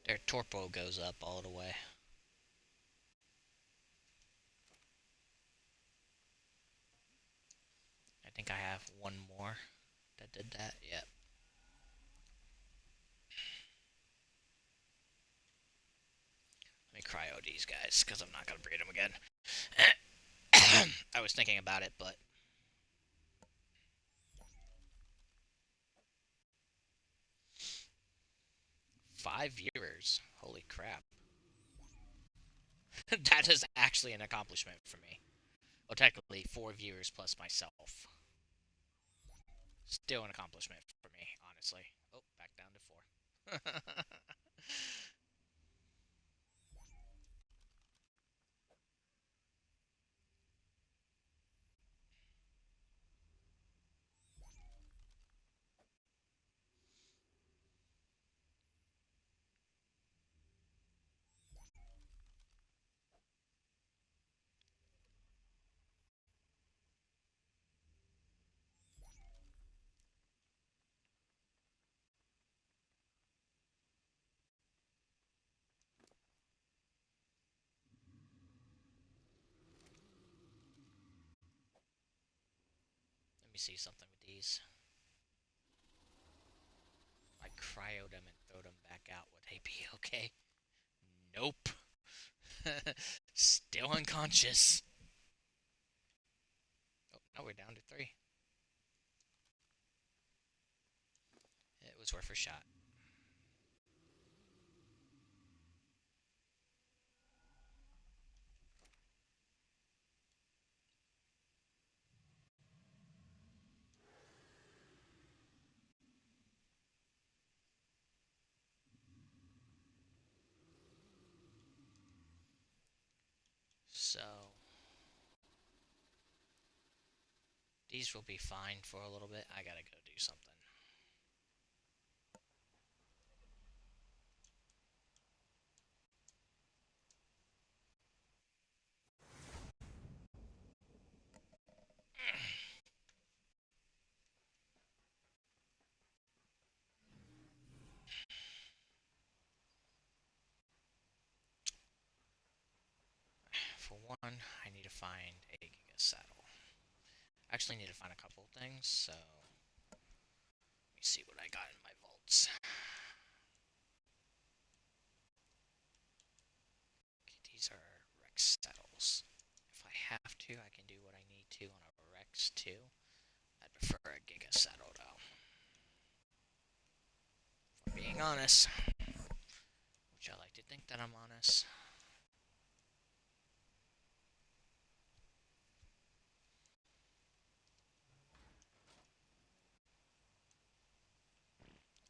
Their torpo goes up all the way. I think I have one more that did that. Yep. Let me cryo these guys, because I'm not going to breed them again. I was thinking about it, but... 5 viewers? Holy crap. That is actually an accomplishment for me. Well, technically, 4 viewers plus myself. Still an accomplishment for me, honestly. Oh, back down to 4. Let me see something with these. I cryo them and throw them back out. Would they be okay? Nope. Still unconscious. Oh, now we're down to 3. It was worth a shot. So... these will be fine for a little bit. I gotta go do something. For one, I need to find a Giga Saddle. I actually need to find a couple of things, so... let me see what I got in my vaults. Okay, these are Rex Saddles. If I have to, I can do what I need to on a Rex too. I'd prefer a Giga Saddle though. For being honest. Which I like to think that I'm honest.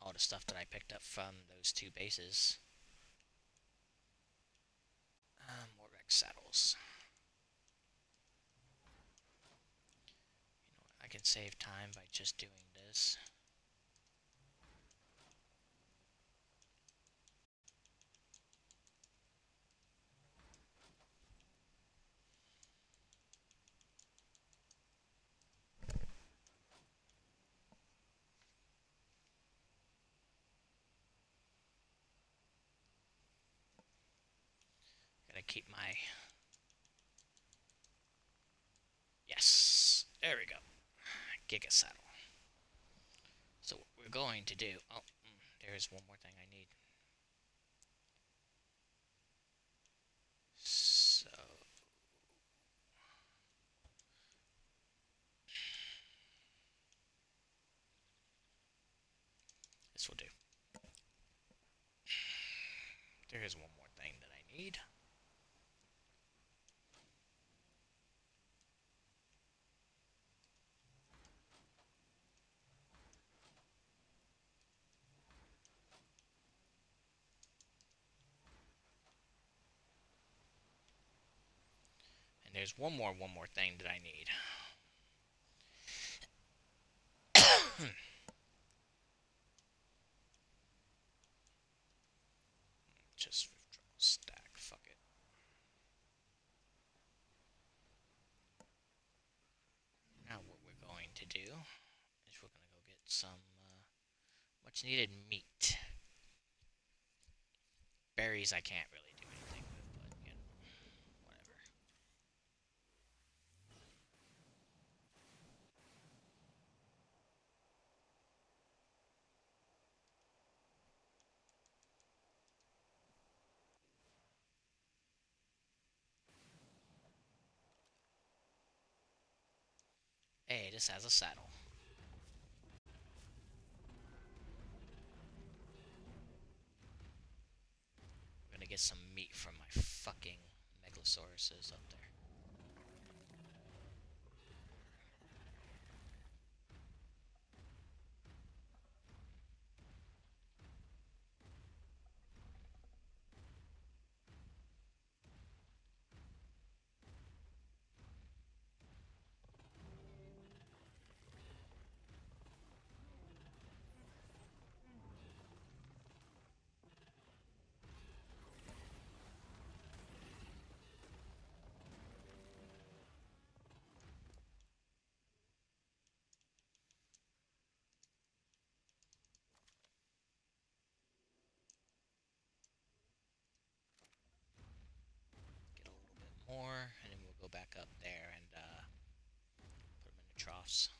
All the stuff that I picked up from those 2 bases. More Rex Saddles. You know what, I can save time by just doing this. Gotta keep my... yes! There we go. Giga Saddle. So what we're going to do... oh, there's one more thing I need. So... this will do. There is one more thing that I need. And there's one more thing that I need. some much needed meat. Berries I can't really do anything with, but whatever. Hey, this has a saddle. I'm gonna get some meat from my fucking Megalosauruses up there. Get a little bit more, and then we'll go back up there and put them in the troughs.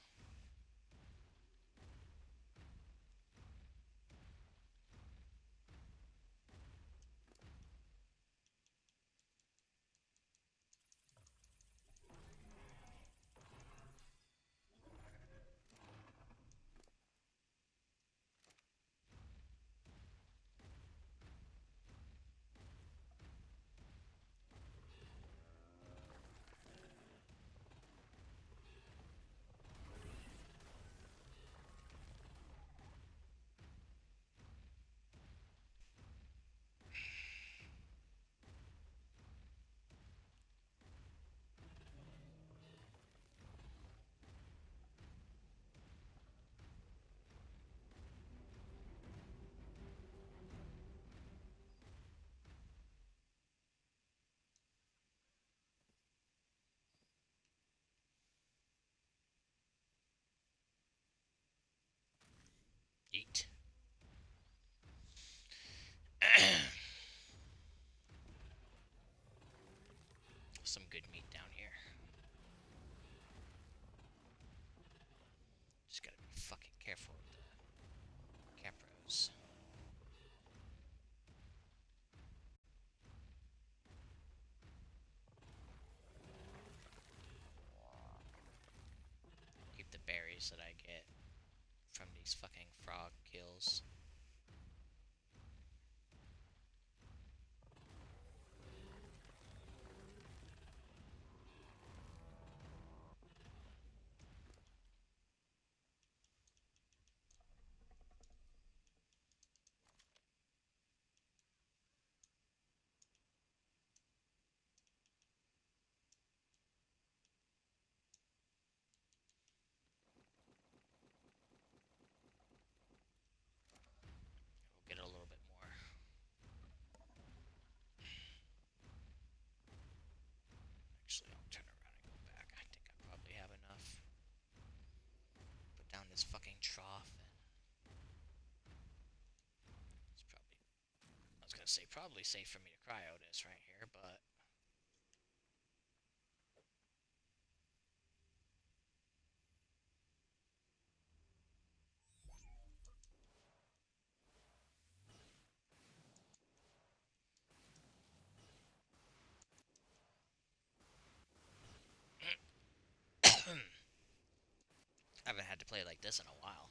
Eat. Some good meat down here. Just gotta be fucking careful with the capros. Keep the berries that I get from these fucking frog kills. We'll get a little bit more. Actually, I'll turn around and go back. I think I probably have enough. Put down this fucking trough and it's probably, I was gonna say, probably safe for me to cryo this right here, but I haven't had to play like this in a while.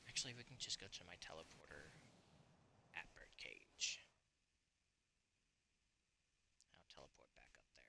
Actually, we can just go to my teleporter at Birdcage. I'll teleport back up there.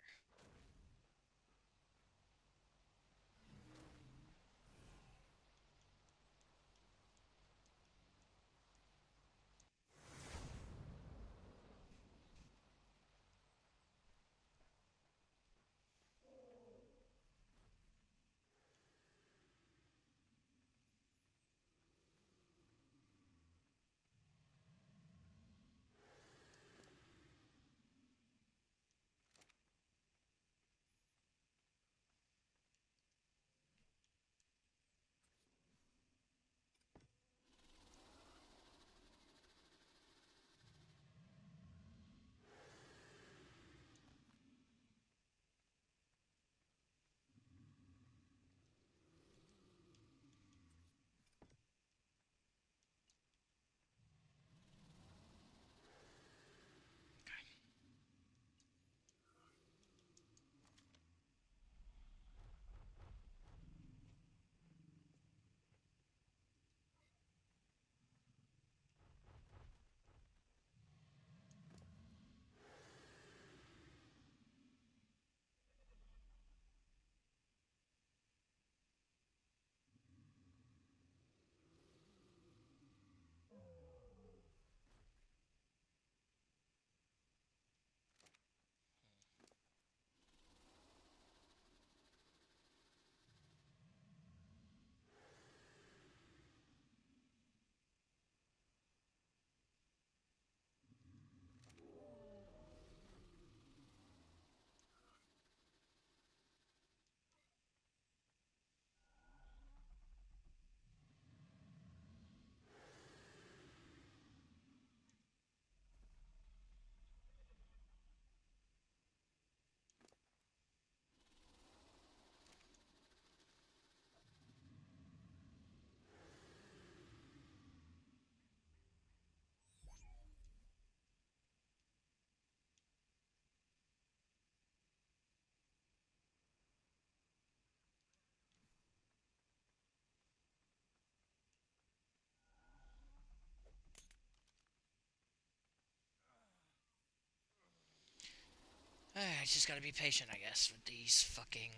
I just gotta be patient, I guess, with these fucking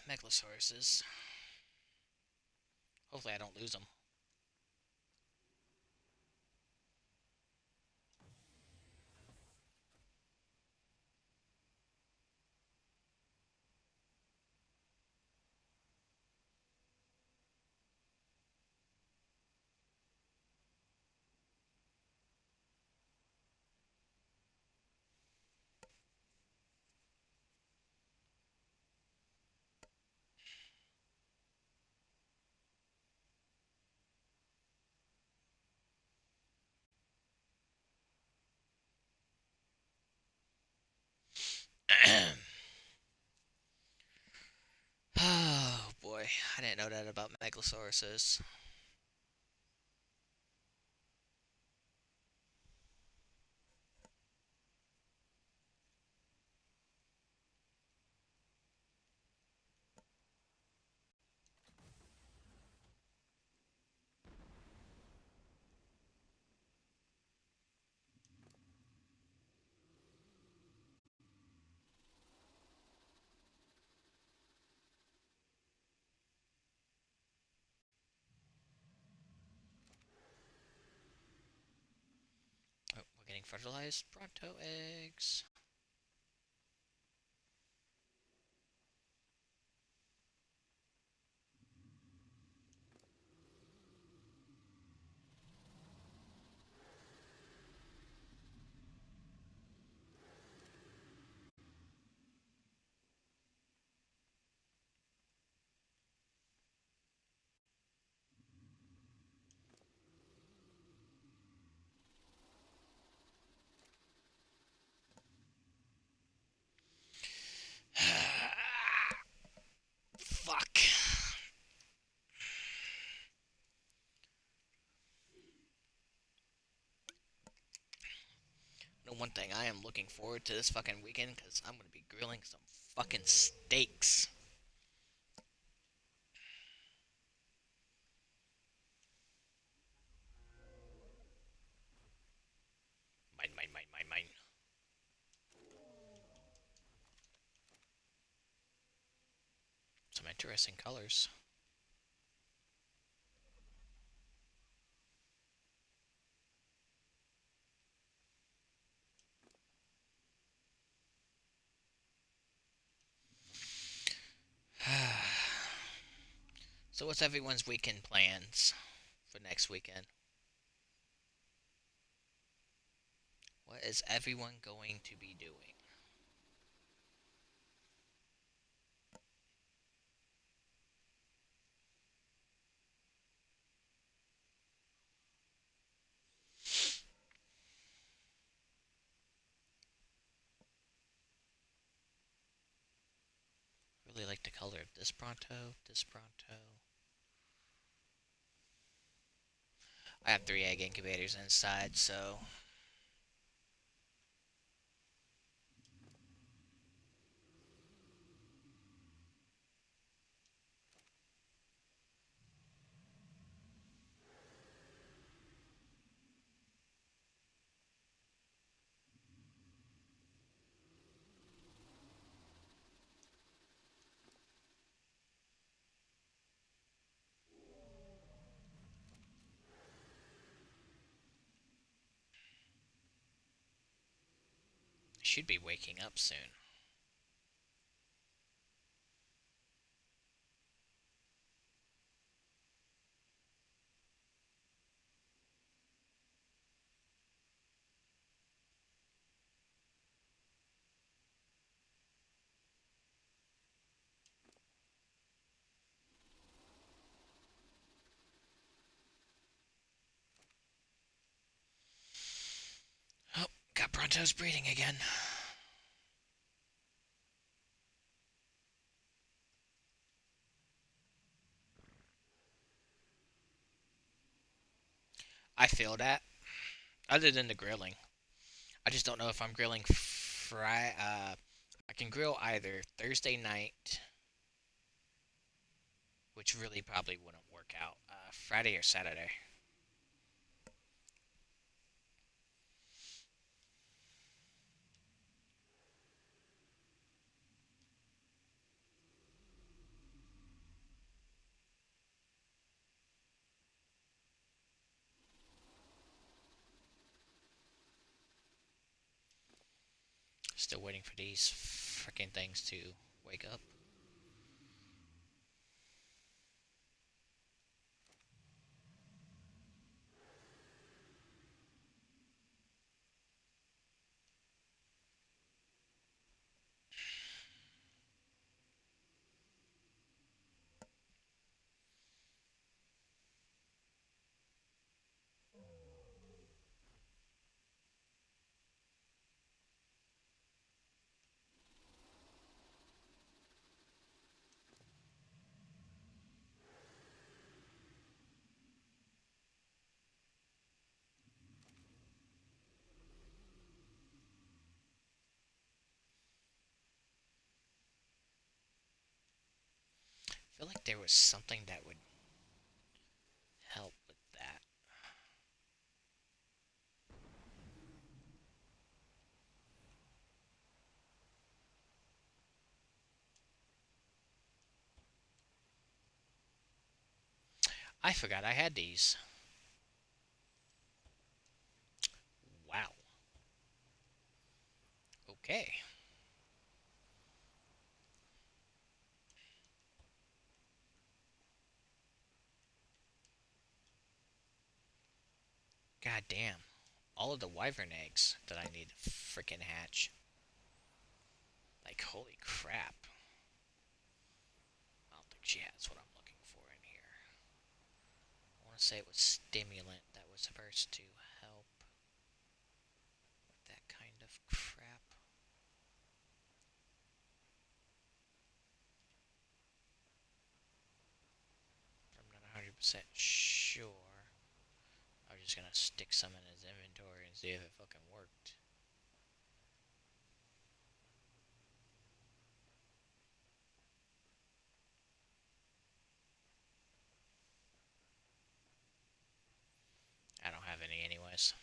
Megalosauruses. Hopefully I don't lose them. Oh boy, I didn't know that about Megalosauruses. Oh, we're getting fertilized Bronto eggs. Fuck. No, one thing I am looking forward to this fucking weekend because I'm gonna be grilling some fucking steaks. Mine, mine, mine, mine, mine. Some interesting colors. So, what's everyone's weekend plans for next weekend? What is everyone going to be doing? Really like the color of this Bronto, this Bronto. I have 3 egg incubators inside, so I should be waking up soon. Oh, got Bronto's breeding again. I feel that. Other than the grilling, I just don't know if I'm grilling I can grill either Thursday night, which really probably wouldn't work out. Friday or Saturday. Still waiting for these freaking things to wake up. I feel like there was something that would help with that. I forgot I had these. Wow. Okay. God damn. All of the wyvern eggs that I need to freaking hatch. Like, holy crap. I don't think she has what I'm looking for in here. I want to say it was stimulant that was supposed to help with that kind of crap. I'm not 100% sure. I was just gonna stick some in his inventory and see if it fucking worked. I don't have any anyways.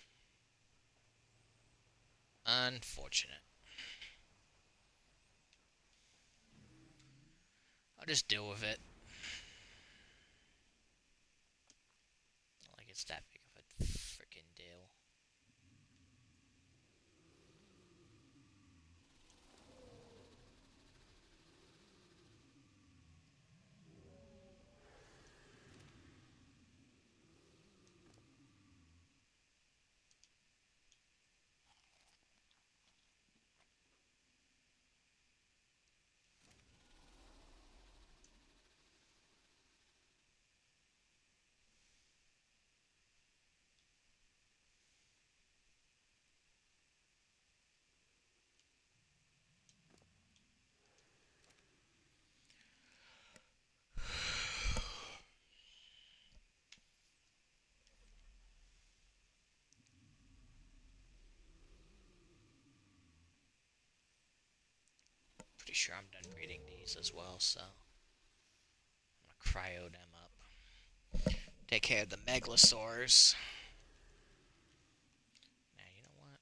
Unfortunate. I'll just deal with it. Not like it's that big of a freaking deal. Pretty sure I'm done breeding these as well, so I'm gonna cryo them up. Take care of the megalosaurs. Now, you know what?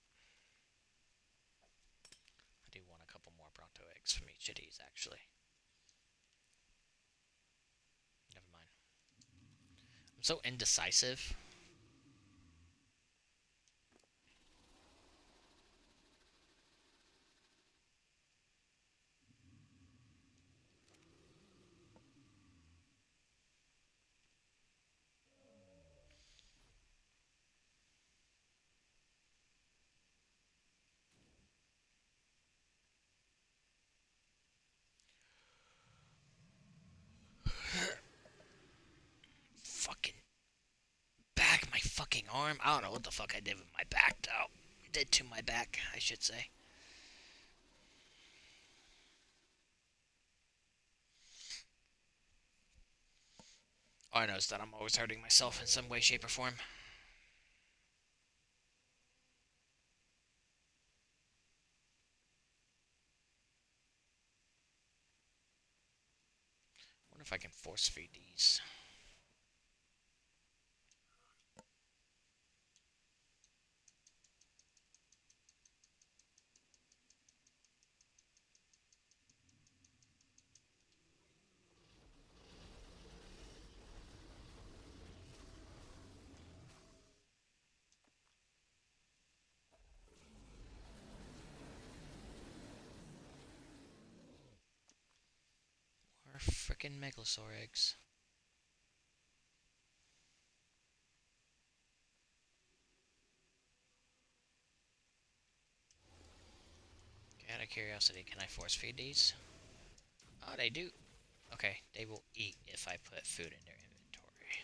I do want a couple more Bronto eggs from each of these, actually. Never mind. I'm so indecisive. Fucking back, my fucking arm. I don't know what the fuck I did with my back, though. Did to my back, I should say. All I know is that I'm always hurting myself in some way, shape, or form. I wonder if I can force feed these. Frickin' megalosaur eggs. Okay, out of curiosity, can I force feed these? Oh, they do. Okay, they will eat if I put food in their inventory.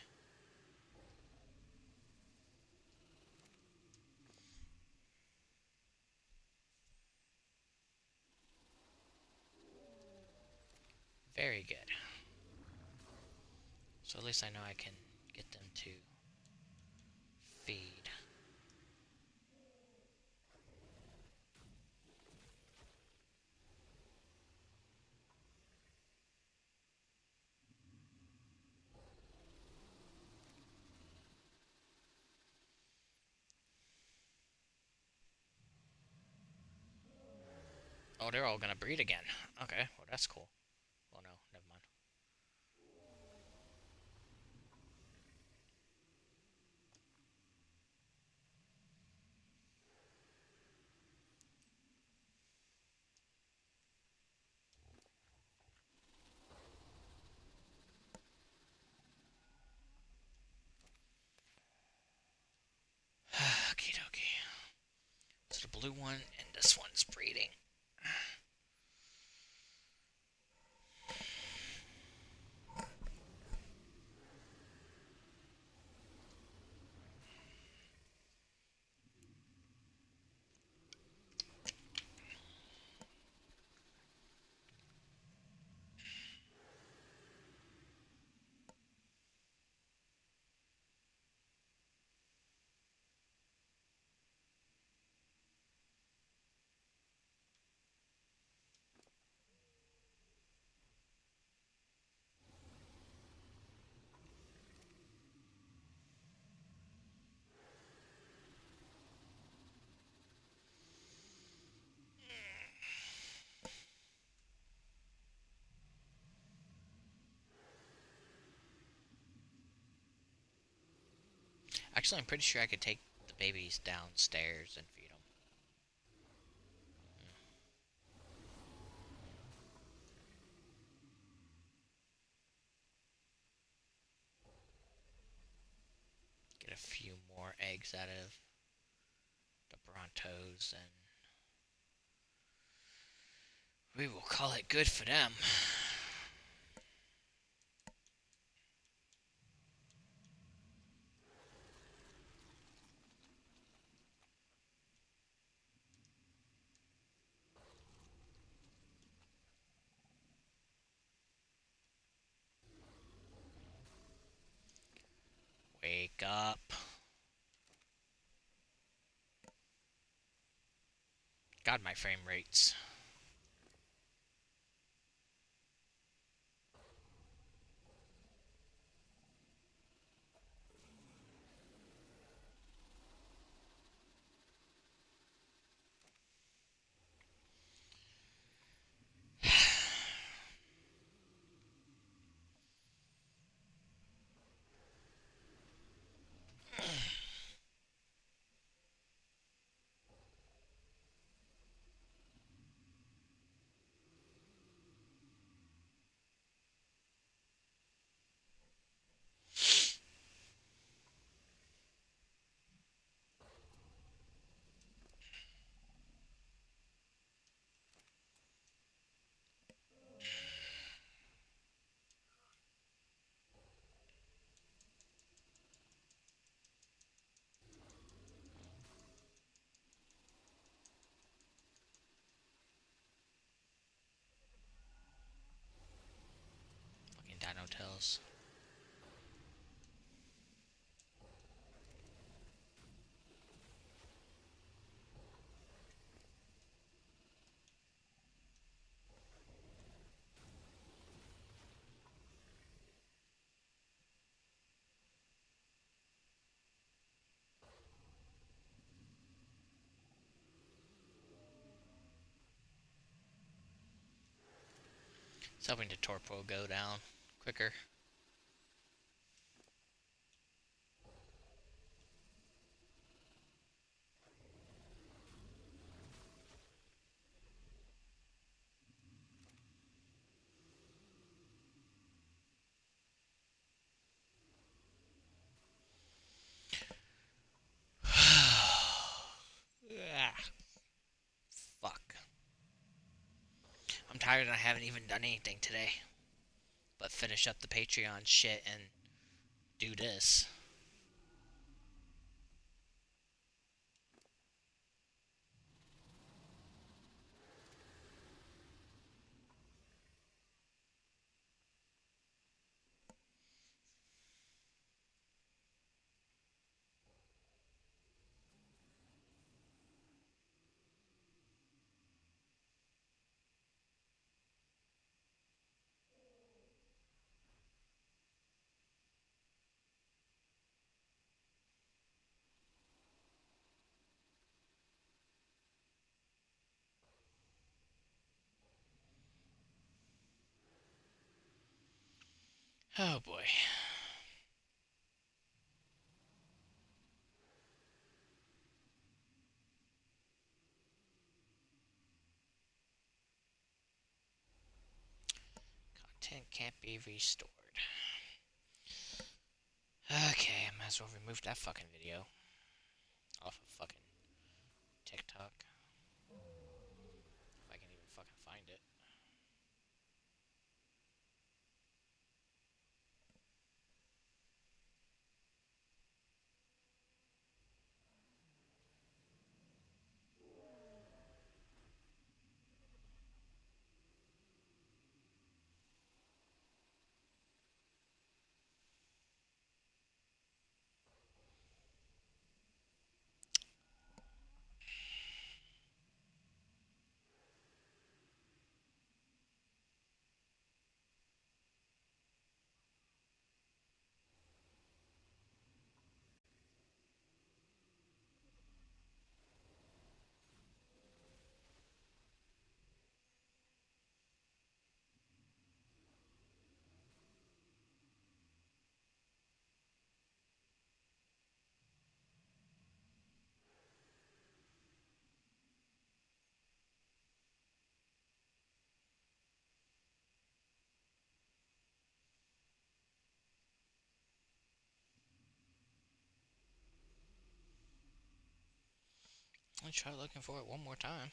Very good. So at least I know I can get them to feed. Oh, they're all gonna breed again. Okay, well that's cool. Well, no, never mind. Okie dokie. So the blue one and this one's breeding. Actually, I'm pretty sure I could take the babies downstairs and feed them. Get a few more eggs out of the Brontos, and we will call it good for them. Wake up. God, my frame rates. Fucking dino tails. It's helping the torpo go down quicker. tired and I haven't even done anything today. But finish up the Patreon shit and do this. Oh boy. Content can't be restored. Okay, I might as well remove that fucking video off of fucking TikTok. If I can even fucking find it. Let's try looking for it one more time.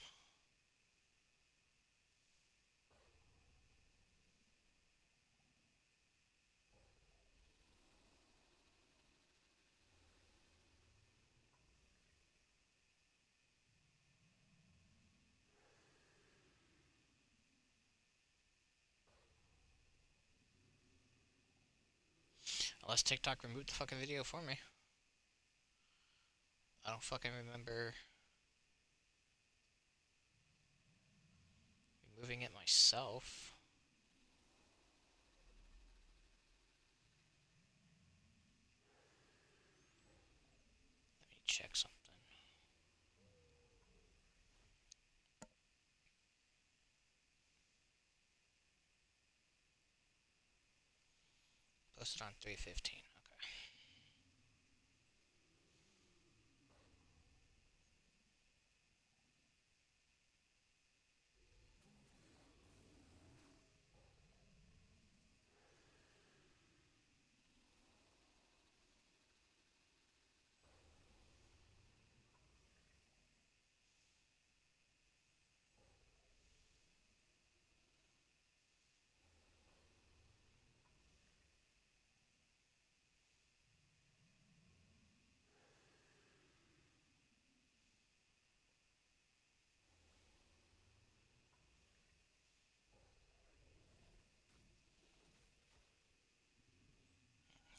Unless TikTok removed the fucking video for me. I don't fucking remember removing it myself. Let me check something. Posted on 3/15. Okay.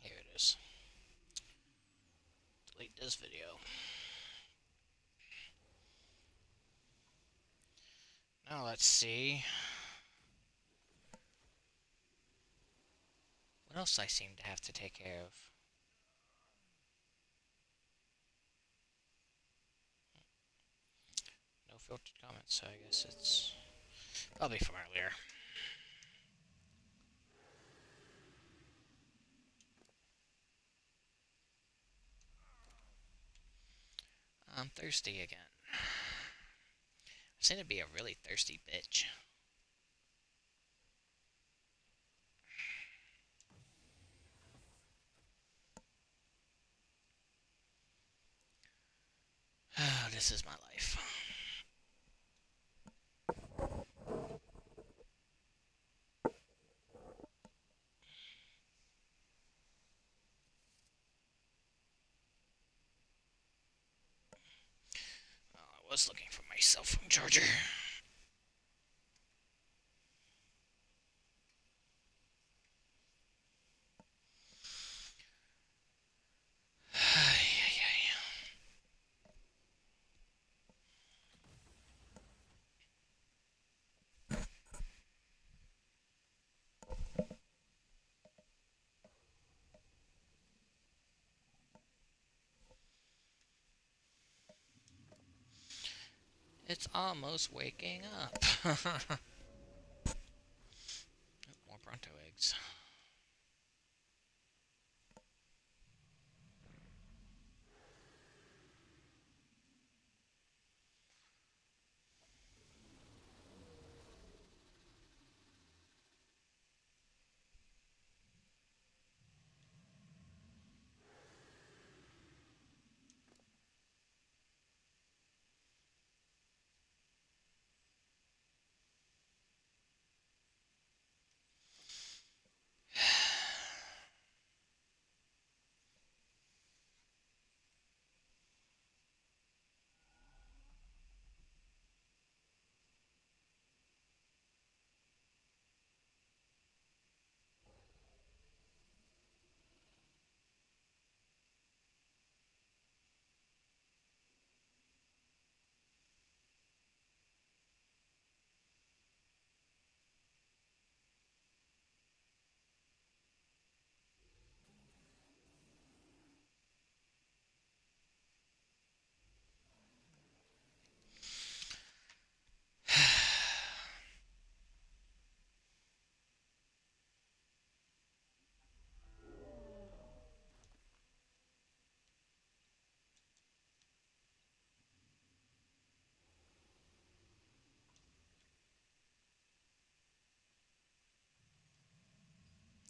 Here it is. Delete this video. Now let's see. What else I seem to have to take care of? No filtered comments, so I guess it's probably from earlier. I'm thirsty again. I seem to be a really thirsty bitch. This is my life. was looking for my cell phone charger. It's almost waking up. More pronto eggs.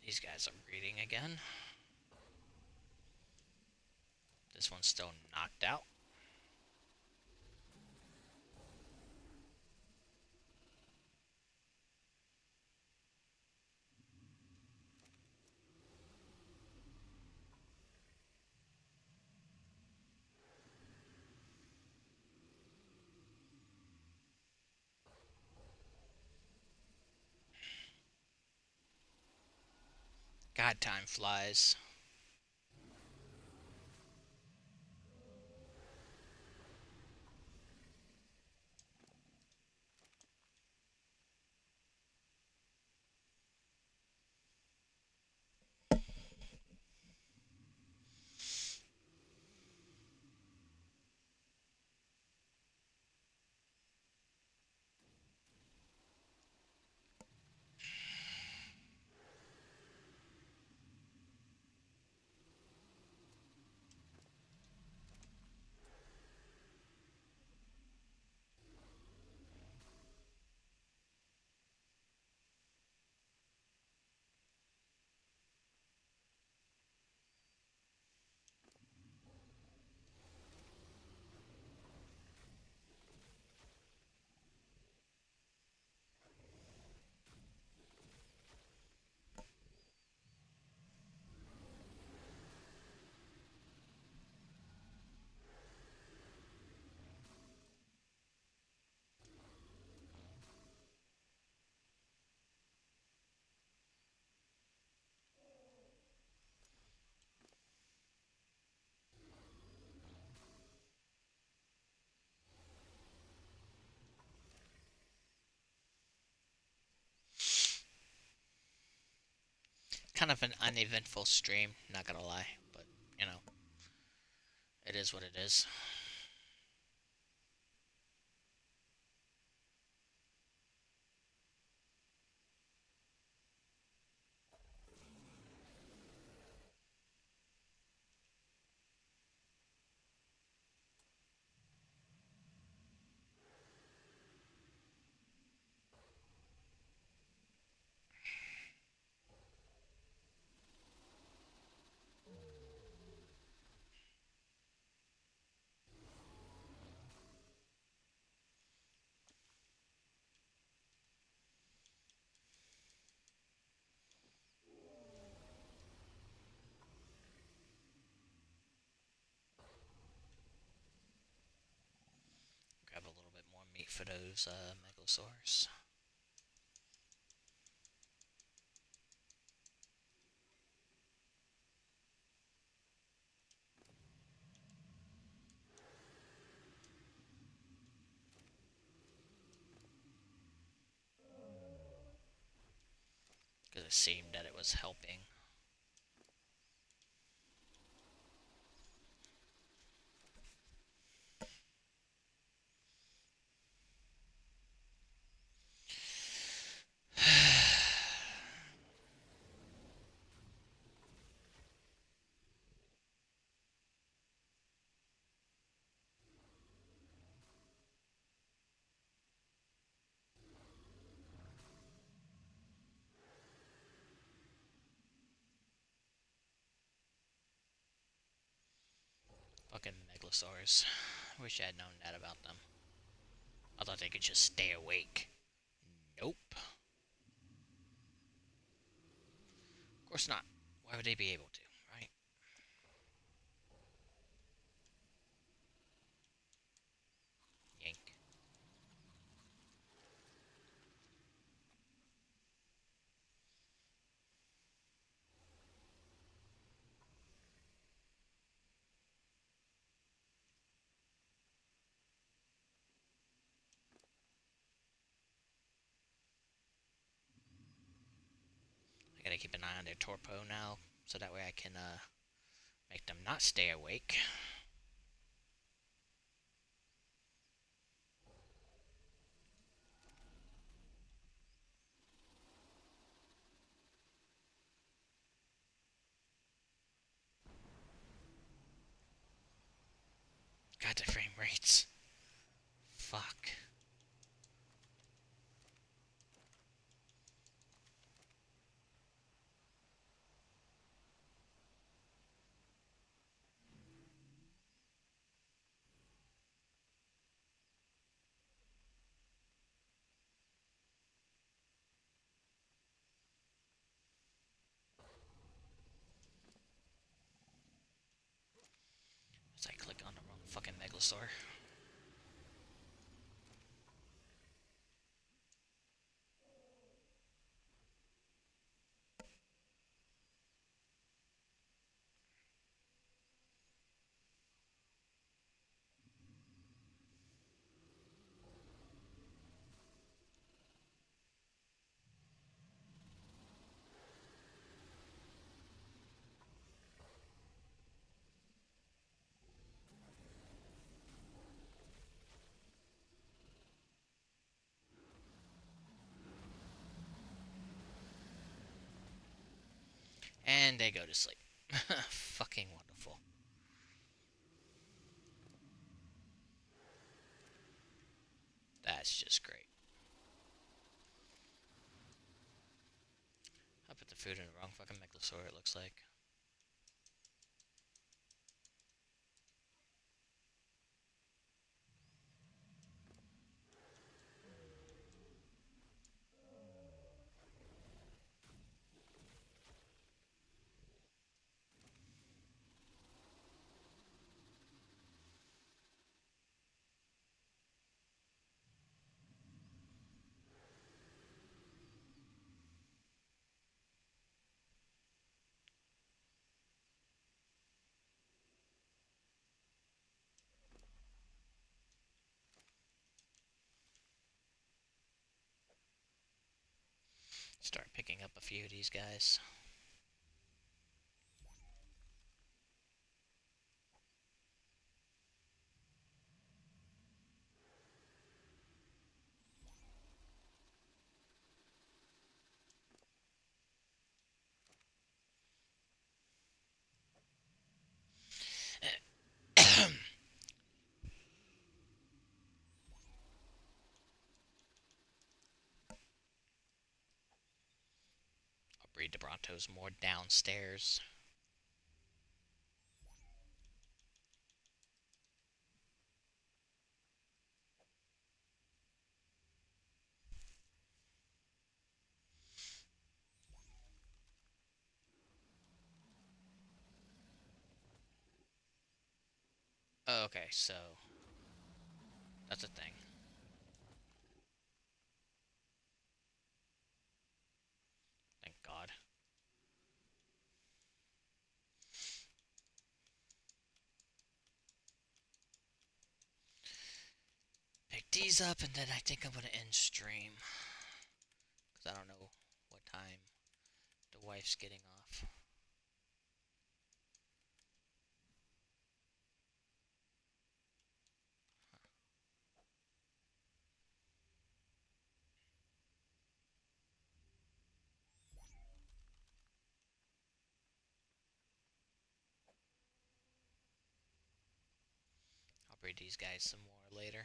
These guys are breeding again. This one's still knocked out. God, time flies. Kind of an uneventful stream, not gonna lie, but you know, it is what it is. for those megalosaurs. Because it seemed that it was helping. Fucking megalosaurs. Wish I had known that about them. I thought they could just stay awake. Nope. Of course not. Why would they be able to, right? Yank. I gotta keep an eye on their torpo now, so that way I can make them not stay awake. God, the frame rates. Fuck. As I click on the wrong fucking megalosaur. And they go to sleep. Fucking wonderful. That's just great. I put the food in the wrong fucking megalosaur, it looks like. Start picking up a few of these guys. I'll breed the Brontos more downstairs. Okay, so that's a thing. these up, and then I think I'm gonna end stream because I don't know what time the wife's getting off. I'll breed these guys some more later.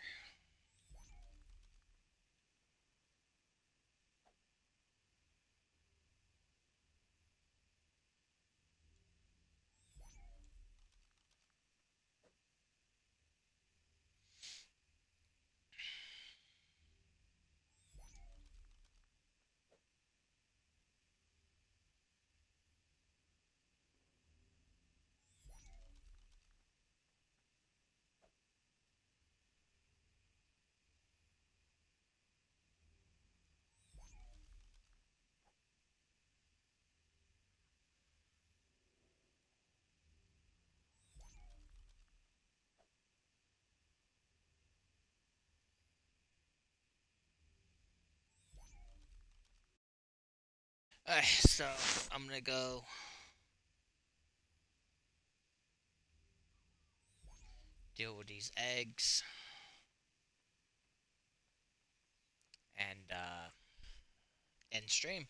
Alright, so I'm gonna go deal with these eggs and end stream.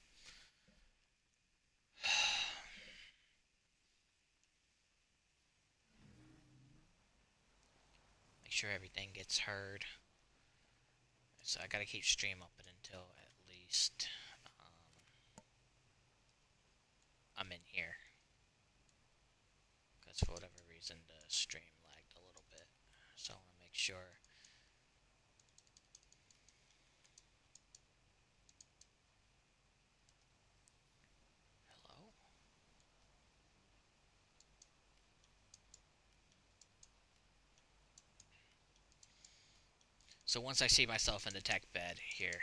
Make sure everything gets heard. So I gotta keep stream open until at least I'm in here. Because for whatever reason the stream lagged a little bit. So I wanna make sure. Hello? So once I see myself in the tech bed here,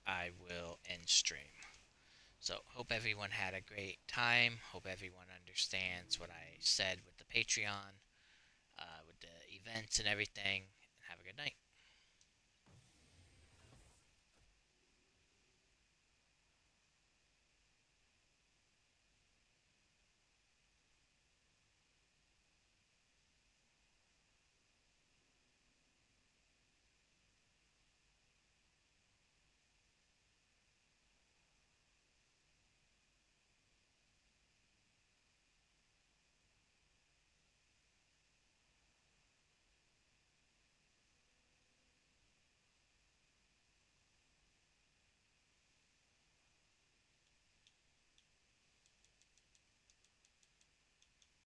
I will end stream. So hope everyone had a great time. Hope everyone understands what I said with the Patreon, with the events and everything. And have a good night.